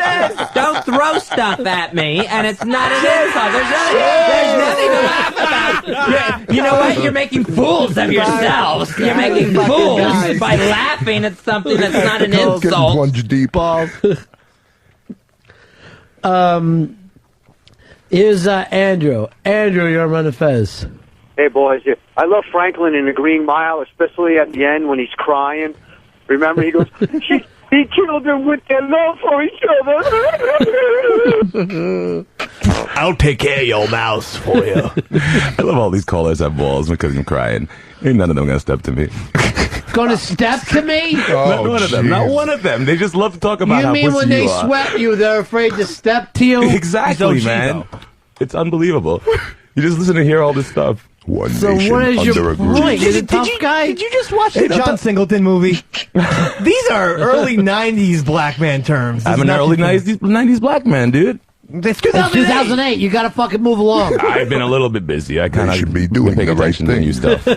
Don't throw stuff at me, and it's not an insult. There's nothing to laugh about. You know what? You're making fools of yourselves. You're making fools by laughing at something that's not an insult. Plunge deep. Here's Andrew. Andrew, you're around the Fez. Hey, boys. I love Franklin in the Green Mile, especially at the end when he's crying. Remember, he goes, he killed them with their love for each other. I'll take care of your mouse for you. I love all these callers have balls because I'm crying. Ain't none of them gonna step to me. Gonna step to me? Not one of them. Not one of them. They just love to talk about you how mean pussy when they you are. sweat you, they're afraid to step to you? Exactly, man. It's unbelievable. You just listen to hear all this stuff. So what is your point? You're the tough guy? Did you just watch the John Singleton movie? These are early 90s black man terms. I'm an early 90s black man, dude. It's 2008. You gotta fucking move along. I've been a little bit busy. I kind of should be doing the right thing. To new stuff. Do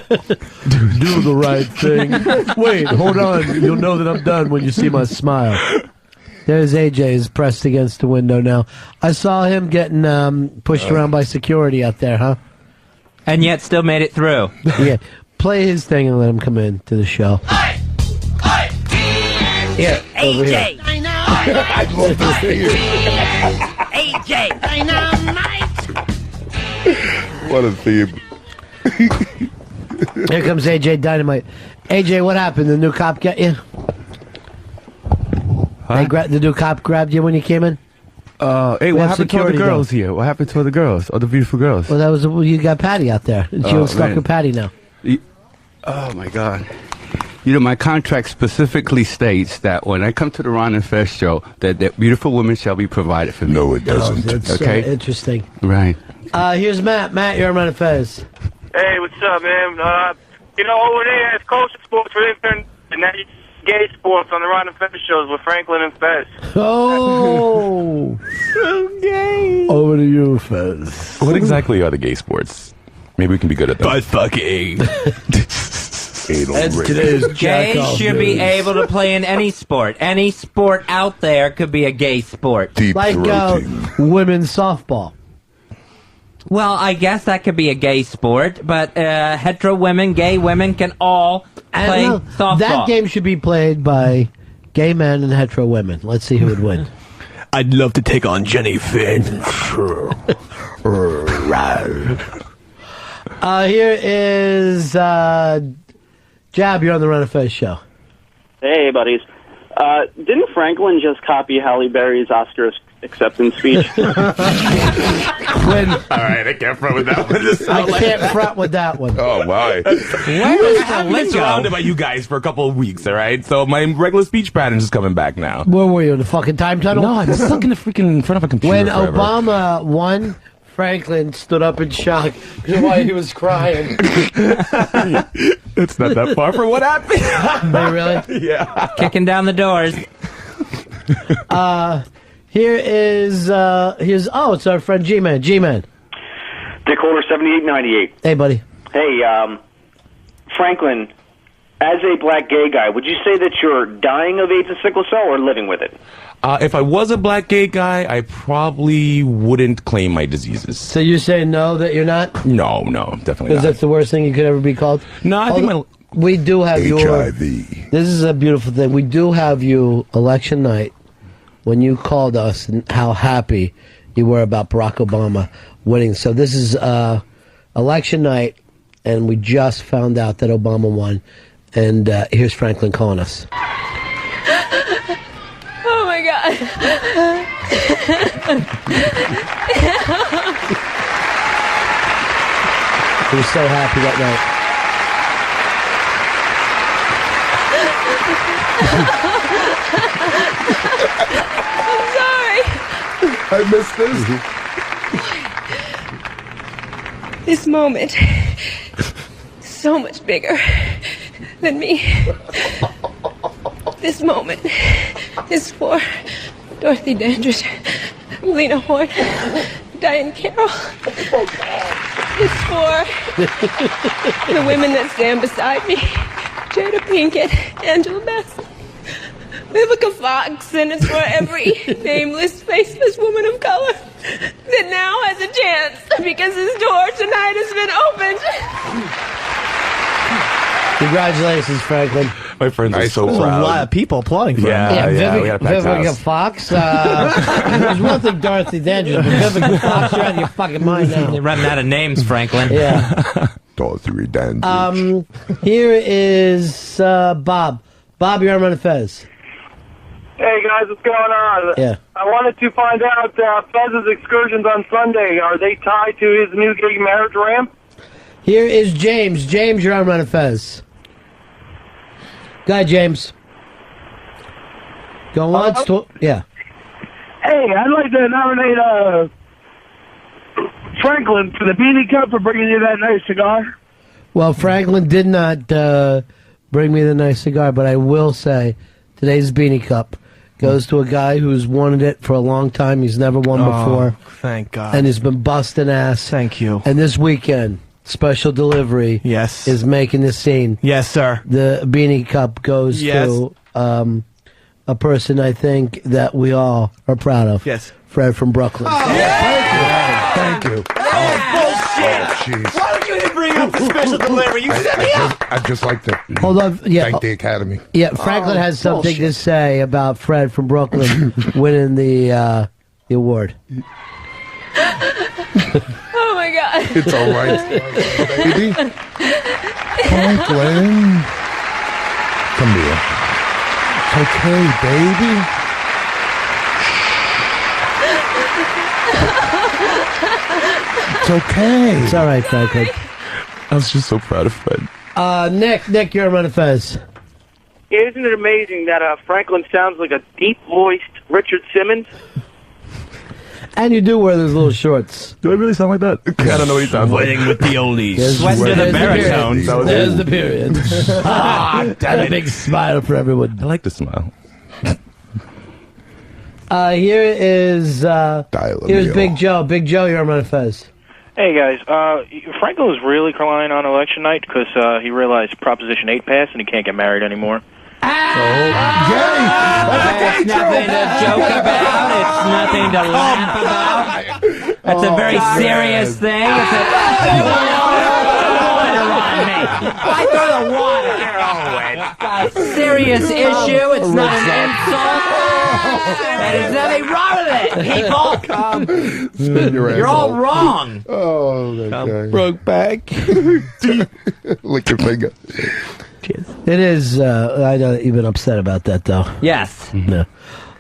the right thing. Wait, hold on. You'll know that I'm done when you see my smile. There's AJ's pressed against the window now. I saw him getting pushed around by security out there, huh? And yet still made it through. Yeah. Play his thing and let him come in to the show. Yeah, over here. I'd love to see you. AJ Dynamite. What a theme. Here comes AJ Dynamite. AJ, what happened? The new cop got you? The new cop grabbed you when you came in? Hey, what happened to all the girls here? What happened to all the girls? All the beautiful girls? Well, you got Patty out there. And she was stuck with Patty now. Oh, my God. You know, my contract specifically states that when I come to the Ron and Fez show, that beautiful women shall be provided for me. No, it doesn't. That's okay? Interesting. Right. Here's Matt. Matt, you're on Ron and Fez. Hey, what's up, man? Over there, it's Coach Sports for Infant, and now gay sports on the Ron and Fez shows with Franklin and Fez. Oh, so gay. Over to you, Fez. What exactly are the gay sports? Maybe we can be good at them. Butt fucking. And today's Gays should be able to play in any sport. Any sport out there could be a gay sport. Like women's softball. Well, I guess that could be a gay sport, but hetero women, gay women can all play softball. That game should be played by gay men and hetero women. Let's see who would win. I'd love to take on Jenny Finn. Here is Jab. You're on the Ron and Fez show. Hey, buddies. Didn't Franklin just copy Halle Berry's Oscar acceptance speech? All right, I can't front with that one. I can't front with that one. Oh, my. I haven't been surrounded by you guys for a couple of weeks, all right? So my regular speech pattern is coming back now. Where were you, in the fucking time tunnel? No, I'm stuck in the freaking in front of a computer When forever. Obama won, Franklin stood up in shock while he was crying. It's not that far from what happened. Hey, really? Yeah. Kicking down the doors. Here's it's our friend G-Man. G-Man. Dick Holder 7898. Hey, buddy. Hey, Franklin, as a black gay guy, would you say that you're dying of AIDS and sickle cell or living with it? If I was a black gay guy, I probably wouldn't claim my diseases. So you're saying no, that you're not? No, definitely Because not. that's the worst thing you could ever be called? No, I think we do have HIV. This is a beautiful thing. We do have you election night when you called us and how happy you were about Barack Obama winning. So this is election night, and we just found out that Obama won. And here's Franklin calling us. Oh my God. He was so happy that night. I'm sorry. I missed this. This moment is so much bigger than me. This moment is for Dorothy Dandridge, Lena Horne, Diane Carroll. It's for the women that stand beside me, Jada Pinkett, Angela Bassett, Vivica Fox, and it's for every nameless, faceless woman of color that now has a chance because his door tonight has been opened. Congratulations, Franklin. My friends are so There's proud. a lot of people applauding for Yeah, him. we got a packed Vivica house. Fox. There's one thing, Dorothy Dandridge, but Vivica Fox, you're out of your fucking mind now. You're running out of names, Franklin. Yeah. Dorothy Dandridge. Here is Bob. Bob, you're on Ron and Fez. Hey guys, what's going on? Yeah. I wanted to find out Fez's excursions on Sunday, are they tied to his new gay marriage ramp? Here is James. James, you're on Ron and Fez. Go ahead, James. Go once. Yeah. Hey, I'd like to nominate Franklin for the Beanie Cup for bringing you that nice cigar. Well, Franklin did not bring me the nice cigar, but I will say today's Beanie Cup goes to a guy who's wanted it for a long time. He's never won before. Thank God. And has been busting ass. Thank you. And this weekend, special delivery is making the scene. Yes, sir. The Beanie Cup goes to a person I think that we all are proud of. Yes. Fred from Brooklyn. Thank you. Bullshit. jeez. Why would you bring up the special delivery? You set me up. I'd just like to Hold on. Yeah. thank the Academy. Yeah, Franklin has something to say about Fred from Brooklyn winning the award. Oh my God. It's all right. Baby. Franklin. Come here. It's okay, baby. It's okay. It's all right, Franklin. I was just so proud of Fred. Nick, you're running Fez. Isn't it amazing that Franklin sounds like a deep-voiced Richard Simmons? And you do wear those little shorts. Do I really sound like that? I don't know what he sounds like. Sweating with the oldies. Sweat to the baritone. There's the period. Damn it. A big smile for everyone. I like to smile. Here is here's Big Joe. Big Joe, you're on Run Fez. Hey guys, Franklin was really crying on election night because he realized Proposition 8 passed and he can't get married anymore. It's nothing to joke about. It's nothing to laugh about. That's a very serious thing. It's I throw the water. It's a serious issue. It's not an insult. There's nothing wrong with it, people. You're all wrong. Oh, that guy. Broke back. Lick your finger. It is. I know you've been upset about that, though. Yes. No.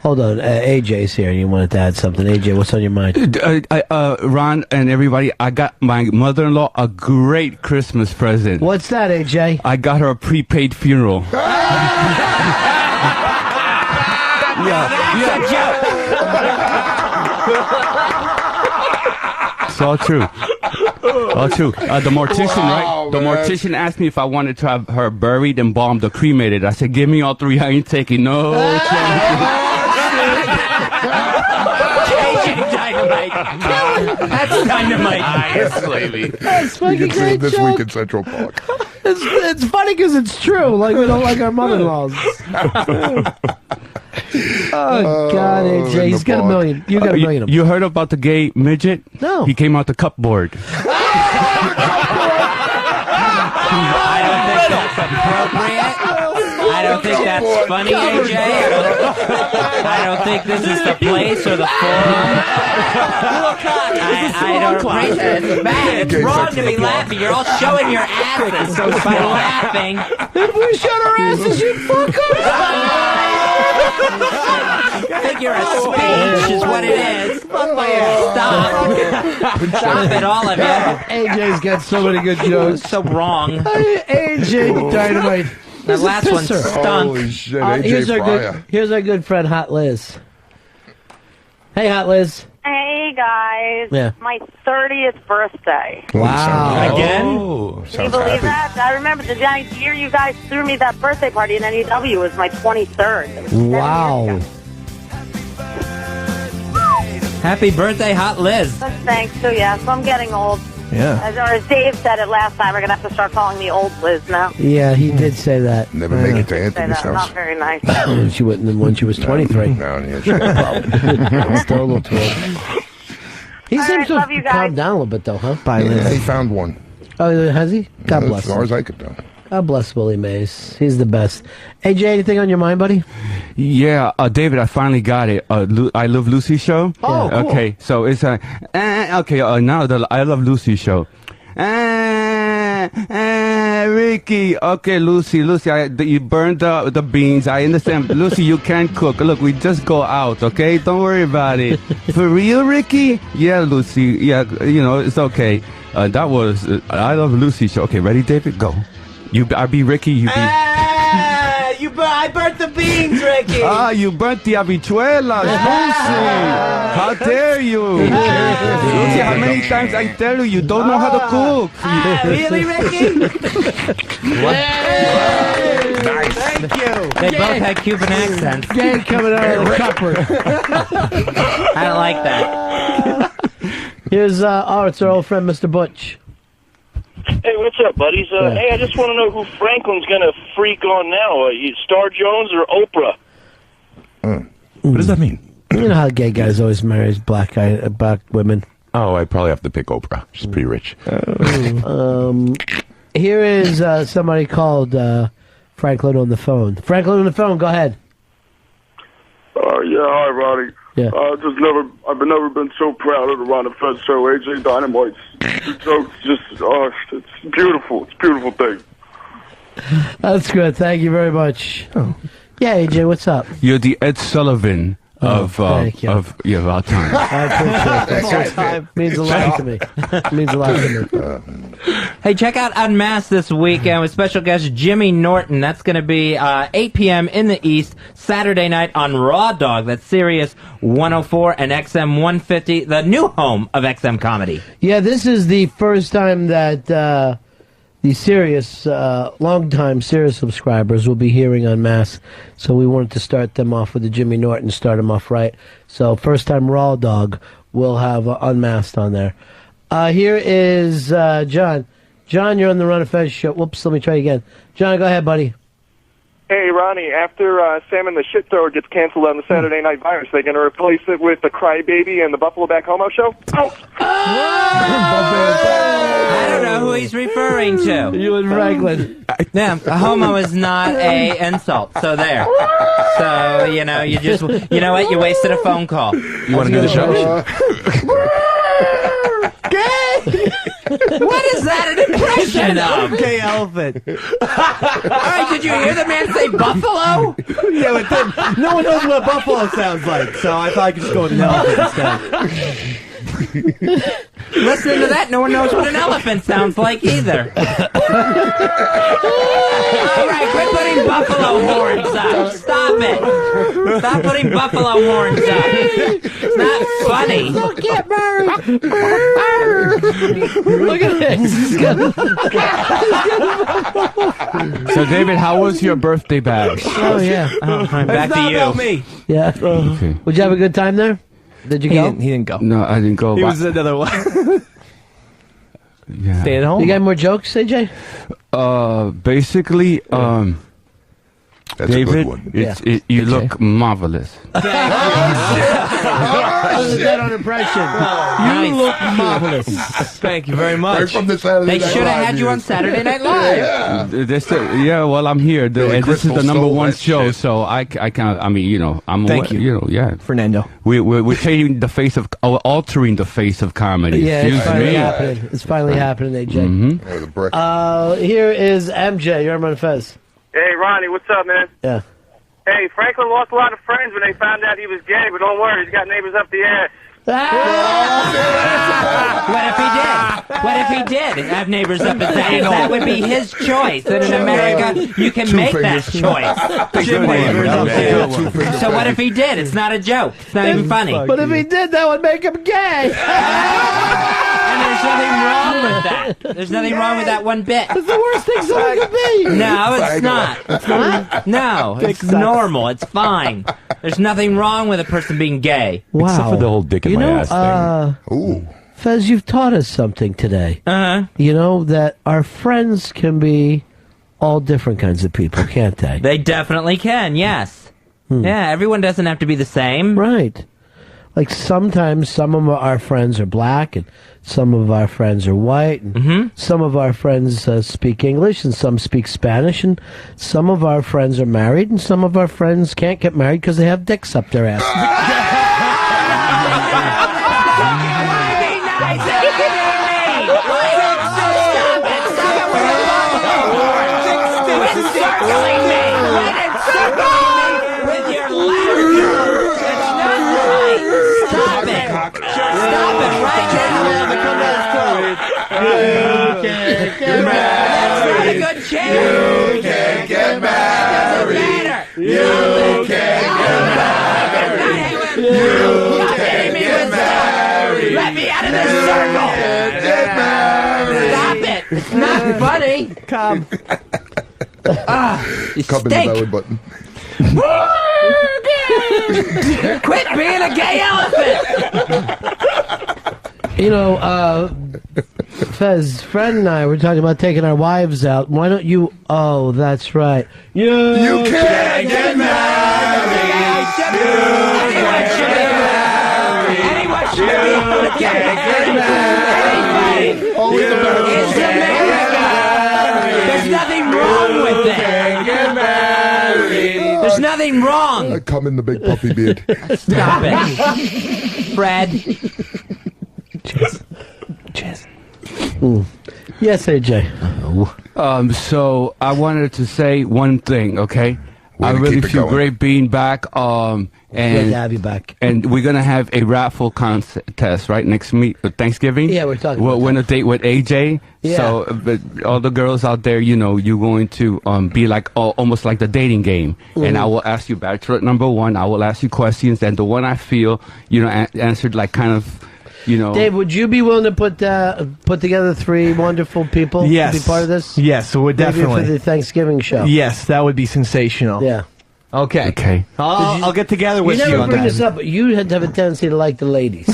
Hold on. AJ's here, and you wanted to add something. AJ, what's on your mind? Ron and everybody, I got my mother-in-law a great Christmas present. What's that, AJ? I got her a prepaid funeral. It's all true. All true. The mortician, right? The mortician asked me if I wanted to have her buried, embalmed, or cremated. I said, give me all three. I ain't taking no chance. AJ Dynamite. That's Dynamite. Yes, baby. That's fucking You can see great this joke. week in Central Park. It's funny because it's true. Like, we don't like our mother-in-laws. Oh, God, AJ. He's got a million. You got a million of them. You heard about the gay midget? No. He came out the cupboard. I don't think that's appropriate. I don't think that's funny, AJ. I don't think this is the place or the forum. I don't appreciate it. It's bad. It's wrong to be laughing. You're all showing your asses by laughing. If we showed our asses, you'd fuck up. Figure of speech is what it is. Stop. Stop it, all of you. AJ's got so many good jokes. So wrong. AJ Dynamite. That last one pisser. stunk. Holy shit, AJ Fryer. Here's our good friend, Hot Liz. Hey, Hot Liz. Hey guys, Yeah. my 30th birthday. Wow. Again? Can you believe that? I remember the year you guys threw me that birthday party in NEW was my 23rd. Wow. Happy birthday, Hot Liz. Thanks. So yeah, so I'm getting old. Yeah. As Dave said it last time, we're gonna have to start calling me Old Liz now. Yeah, he did say that. Never make it to Say Anthony's that. Not house. very nice. She wouldn't when she was 23. No, yeah, she had a problem. Still a little too old. He All seems right, to love have you guys. calmed down a little bit, though, huh? Yeah, he found one. Oh, has he? God bless As far him. as I could tell. God bless Willie Mays. He's the best. AJ, anything on your mind, buddy? Yeah, David, I finally got it. I Love Lucy show. Oh, cool. Okay, so it's now the I Love Lucy show. Ricky. Okay, Lucy, you burned the beans. I understand. Lucy, you can't cook. Look, we just go out, okay? Don't worry about it. For real, Ricky? Yeah, Lucy. Yeah, it's okay. That was I Love Lucy show. Okay, ready, David? Go. I be Ricky, you be... I burnt the beans, Ricky. You burnt the habichuelas, Lucy. How dare you? Lucy, how many times I tell you, you don't know how to cook. Really, Ricky? Nice. Thank you. They both had Cuban accents. Gang coming out of the cupboard. I don't like that. Here's, it's our old friend, Mr. Butch. Hey, what's up, buddies? Hey, I just want to know who Franklin's going to freak on now. Star Jones or Oprah? What does that mean? You know how gay guys always marry black women. Oh, I probably have to pick Oprah. She's pretty rich. Here is somebody called Franklin on the phone. Franklin on the phone, go ahead. Yeah, hi, Roddy. Yeah. I've never been so proud of the Ron and Fez show. AJ Dynamite's jokes it's beautiful. It's a beautiful thing. That's good. Thank you very much. Oh. Yeah, AJ, what's up? You're the Ed Sullivan thank you. about time. I appreciate that. Means a lot to me. Means a lot to me. Hey, check out Unmasked this weekend with special guest Jimmy Norton. That's going to be 8 p.m. in the East, Saturday night on Raw Dog. That's Sirius 104 and XM 150, the new home of XM Comedy. Yeah, this is the first time that the Sirius, long-time Sirius subscribers will be hearing Unmasked. So we wanted to start them off with the Jimmy Norton, start them off right. So first time Raw Dog will have Unmasked on there. Here is John. John, you're on the Ron and Fez show. Whoops, let me try again. John, go ahead, buddy. Hey, Ronnie, after Sam and the Shit Thrower gets canceled on the Saturday Night Virus, they're going to replace it with the Crybaby and the Buffalo Back Homo show? I don't know who he's referring to. You and Franklin. Yeah, a homo is not a insult. So there. So, you know what? You wasted a phone call. You want to do the show? What is that an impression of? Gay elephant. Alright, did you hear the man say buffalo? Yeah, but then no one knows what buffalo sounds like, so I thought I could just go with an elephant instead. Listening to that, no one knows what an elephant sounds like either. Alright, quit putting buffalo horns up. Stop it. Stop putting buffalo horns up. It's not funny. Don't get married. Look at this. So, David, how was your birthday bash? Oh, yeah. Back to you. About me. Yeah. Okay. Would you have a good time there? Did you go? He didn't go. No, I didn't go. He was another one. Yeah. Stay at home. You got more jokes, AJ? Basically, That's David, a good one. you look marvelous. That was a dead-on impression. You look marvelous. Thank you very much. Right from the Saturday They Night should have Live had you on years. Saturday Night Live. Yeah. Well, I'm here. Billy And this is the Crystal number stole one that show, shit. so I can't. I mean, I'm. Thank you. Yeah. Fernando. We're changing the face of, altering the face of comedy. Yeah, it's Excuse finally me. happening. It's finally happening, AJ. Mhm. With a brick. Here is MJ. You're on Ron and Fez. Hey, Ronnie, what's up, man? Yeah. Hey, Franklin lost a lot of friends when they found out he was gay, but don't worry, he's got neighbors up the ass. What if he did? What if he did have neighbors up his ass? That would be his choice. And in America, you can make that choice. So what if he did? It's not a joke. It's not even funny. But if he did, that would make him gay. And there's nothing wrong with that. There's nothing wrong with that one bit. It's the worst thing someone could be. No, it's not. It's not. No, it's normal. It's fine. There's nothing wrong with a person being gay. Wow. Except for the whole dick in You my know, ass thing. Ooh. Fez, you've taught us something today. You know, that our friends can be all different kinds of people, can't they? They definitely can, yes. Yeah, everyone doesn't have to be the same. Right. Like sometimes some of our friends are black and some of our friends are white and some of our friends speak English and some speak Spanish and some of our friends are married and some of our friends can't get married because they have dicks up their ass. Let me out of this circle! Stop it! It's not funny! Come. You Cup in the stink! belly button. Quit being a gay elephant! You know, Fez, Fred and I were talking about taking our wives out. Why don't you... Oh, that's right. You can't get married. Anyone should be able to get married. Anybody is America. There's nothing wrong with it. There's nothing wrong. Come in the big puffy beard. Stop it. Fred. Cheers. Yes, AJ. So I wanted to say one thing, okay? Way I to really keep it feel going. great being back. Good And to have you back. and we're gonna have a raffle contest right next Thanksgiving. Yeah, we're talking We'll about win a date with AJ. Yeah. So, but all the girls out there, you know, you're going to be like almost like the dating game. And I will ask you bachelor number one. I will ask you questions, and the one I feel, you know, answered like kind of, you know. Dave, would you be willing to put together 3 wonderful people Yes. to be part of this? Yes, so we're Maybe definitely. for the Thanksgiving show. Yes, that would be sensational. Yeah. Okay. Okay. I'll get together with You you never on bring that. this up, but you have a tendency to like the ladies.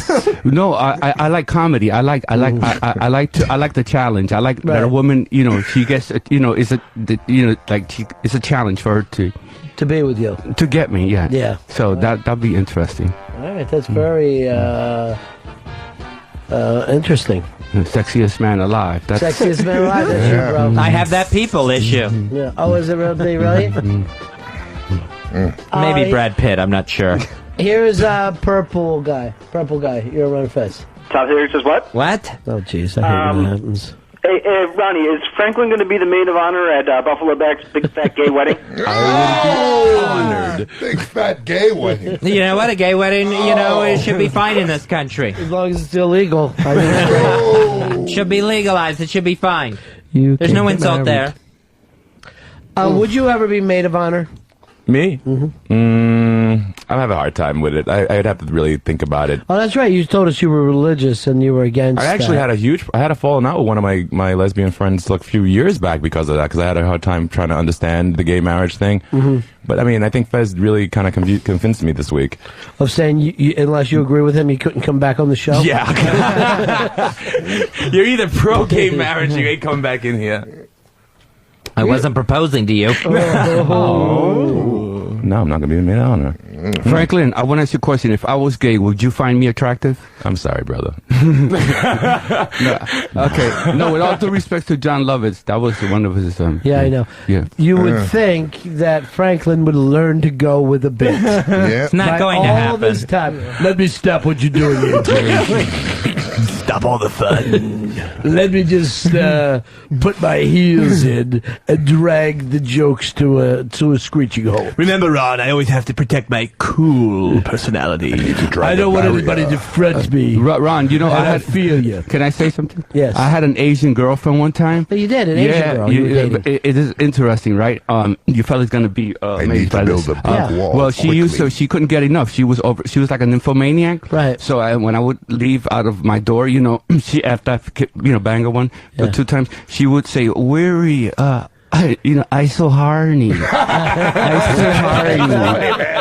No, I like comedy. I like the challenge. I like that a woman, you know, she gets, you know, it's a challenge for her to be with you, to get me. Yeah. Yeah. So that'd be interesting. All right, that's very interesting. The sexiest man alive. That's Sexiest man alive, that's you, bro. I have that people issue. Yeah. Oh, is it really? Maybe Brad Pitt. I'm not sure. Here is Purple guy. Purple guy. You're running fast. Top Theory says what? What? Oh, jeez. I hate when that happens. Hey, Ronnie, is Franklin going to be the maid of honor at Buffalo Back's big fat gay wedding? Honored. Big fat gay wedding. You know what? A gay wedding, you know, it should be fine in this country. As long as it's illegal. It should be legalized. It should be fine. There's no insult there. Would you ever be maid of honor? Me? I have a hard time with it. I'd have to really think about it. Oh, that's right. You told us you were religious and you were against I actually had a falling out with one of my lesbian friends like a few years back because of that, because I had a hard time trying to understand the gay marriage thing. But I mean, I think Fez really kind of convinced me this week. Of saying you, unless you agree with him, you couldn't come back on the show? Yeah. You're either pro gay marriage or you ain't coming back in here. I wasn't proposing to you. No, I'm not going to be the maid of honor. Franklin, I want to ask you a question. If I was gay, would you find me attractive? I'm sorry, brother. No, okay. No, with all due respect to John Lovitz, that was one of his. Yeah, I know. Yeah. You would think that Franklin would learn to go with a bit. It's not going to all happen. this time. Let me stop what you're doing here, Terry. Stop all the fun. Let me just put my heels in and drag the jokes to a screeching halt. Remember, Ron, I always have to protect my cool personality. I don't want anybody to friend me. Ron, you know, And I I feel you. Can I say something? Yes. I had an Asian girlfriend one time. Oh, you did, an Asian girl. You were dating. It is interesting, right? You fellas gonna be amazed by this. build a big wall Well, she couldn't get enough. She was like a nymphomaniac. Right. So when I would leave out of my door, you know, she after I bang her one, but 2 times, she would say, "Weary, I so horny. I so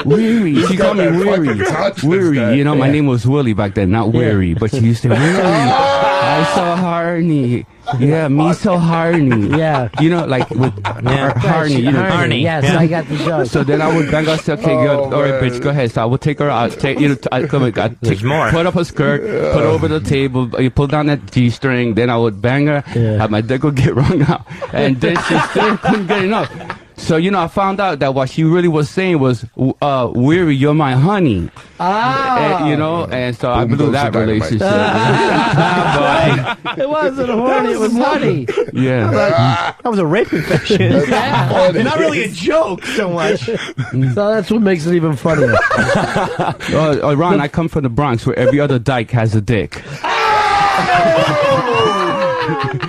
horny. Weary." She called me Weary. You know, my name was Willie back then, not Weary. But she used to say, "Weary, I so horny. Yeah, me so horny." Yeah. You know, like with horny. You know, Harney. Yes, I got the joke. So then I would bang her, say, "Okay, good. All right, bitch, go ahead." So I would take her out, There's more. put up her skirt, put her over the table, you pull down that G-string, then I would bang her, my dick would get wrung out, and then she still couldn't get enough. So, you know, I found out that what she really was saying was, "Weary, you're my honey." Ah. You know, and so I blew that relationship. It wasn't horny, it was honey. Yeah. That was a rape confession. Not really a joke so much. So that's what makes it even funnier. Ron, I come from the Bronx where every other dyke has a dick.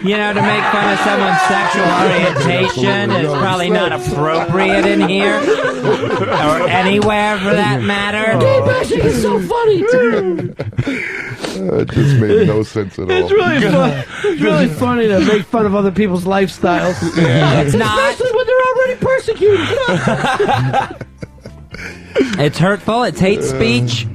You know, to make fun of someone's sexual orientation is probably not appropriate in here. Or anywhere, for that matter. Gay bashing is so funny, too. It just made no sense at all. It's really fun. It's really funny to make fun of other people's lifestyles. It's not. Especially when they're already persecuted. It's hurtful. It's hate speech.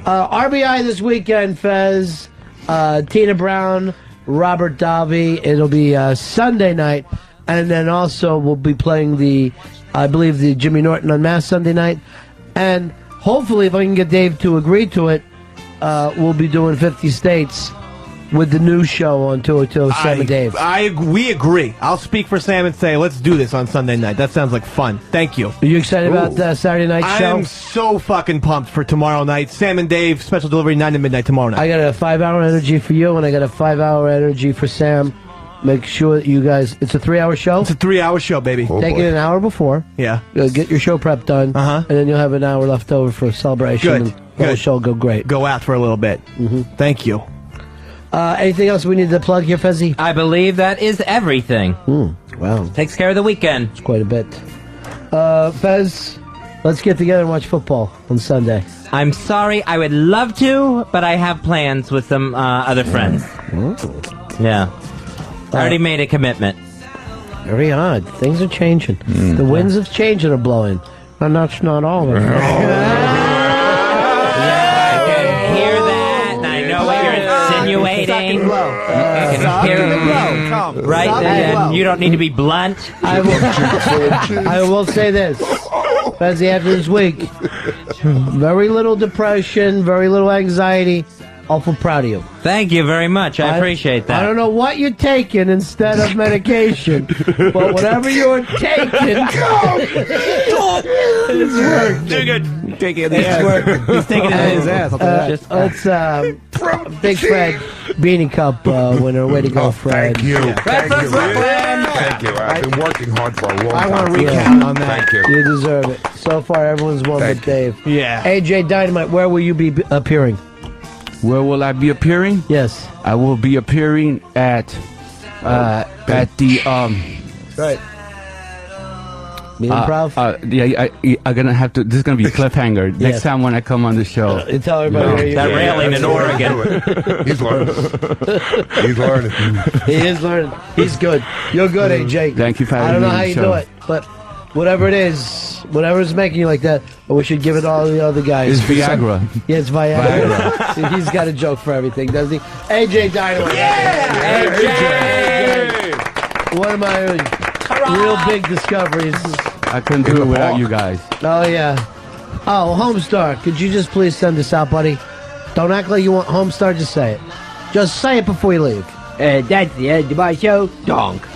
RBI this weekend, Fez. Tina Brown, Robert Davi. It'll be Sunday night. And then also we'll be playing I believe the Jimmy Norton Unmasked Sunday night. And hopefully, if I can get Dave to agree to it, we'll be doing 50 States with the new show on 202 Sam and Dave. We agree. I'll speak for Sam and say, let's do this on Sunday night. That sounds like fun. Thank you. Are you excited about Saturday night show? I'm so fucking pumped for tomorrow night. Sam and Dave, special delivery 9 to midnight tomorrow night. I got a 5-hour energy for you, and I got a 5-hour energy for Sam. Make sure that you guys. It's a 3-hour show. It's a 3-hour show, baby. Take it an hour before. Yeah. Get your show prep done. And then you'll have an hour left over for a celebration. Good. And the whole show will go great. Go out for a little bit. Thank you. Anything else we need to plug here, Fezzy? I believe that is everything. Wow. Takes care of the weekend. It's quite a bit. Fez, let's get together and watch football on Sunday. I'm sorry, I would love to, but I have plans with some other friends. Yeah. I already made a commitment. Very odd. Things are changing. The winds have changed and are blowing. And that's not all of it. Hear that? And I know what you're insinuating. I can hear it. Right? And you don't need to be blunt. I will say this. Fezzy, after this week, very little depression, very little anxiety. Awful proud of you. Thank you very much. I appreciate that. I don't know what you're taking instead of medication, but whatever you're taking, it's worked. Take it in the ass. He's taking it in his ass. I'll tell you that. It's Big Fred Beanie Cup winner. Way to go, Fred. Thank you. Thank you. Thank you. I've been working hard for a long time. I want to recount on that. Thank you. You deserve it. So far, everyone's won but Dave. Yeah. AJ Dynamite, where will you be appearing? Where will I be appearing? Yes. I will be appearing at the Right. The improv? I'm gonna have to. This is gonna be a cliffhanger next time when I come on the show. You tell everybody where you're That railing in Oregon. He's learning. He's learning. He is learning. He's good. You're good, AJ. Thank you for having I don't know me on how the you show. do it, but whatever it is, whatever's making you like that, we should give it all to the other guys. It's Viagra. Yeah, it's Viagra. He's got a joke for everything, doesn't he? AJ Dynamite. Yeah! AJ! One of my real big discoveries. I couldn't do it without you guys. Oh, yeah. Oh, Homestar, could you just please send this out, buddy? Don't act like you want Homestar, just say it. Just say it before you leave. That's the end of my show. Donk.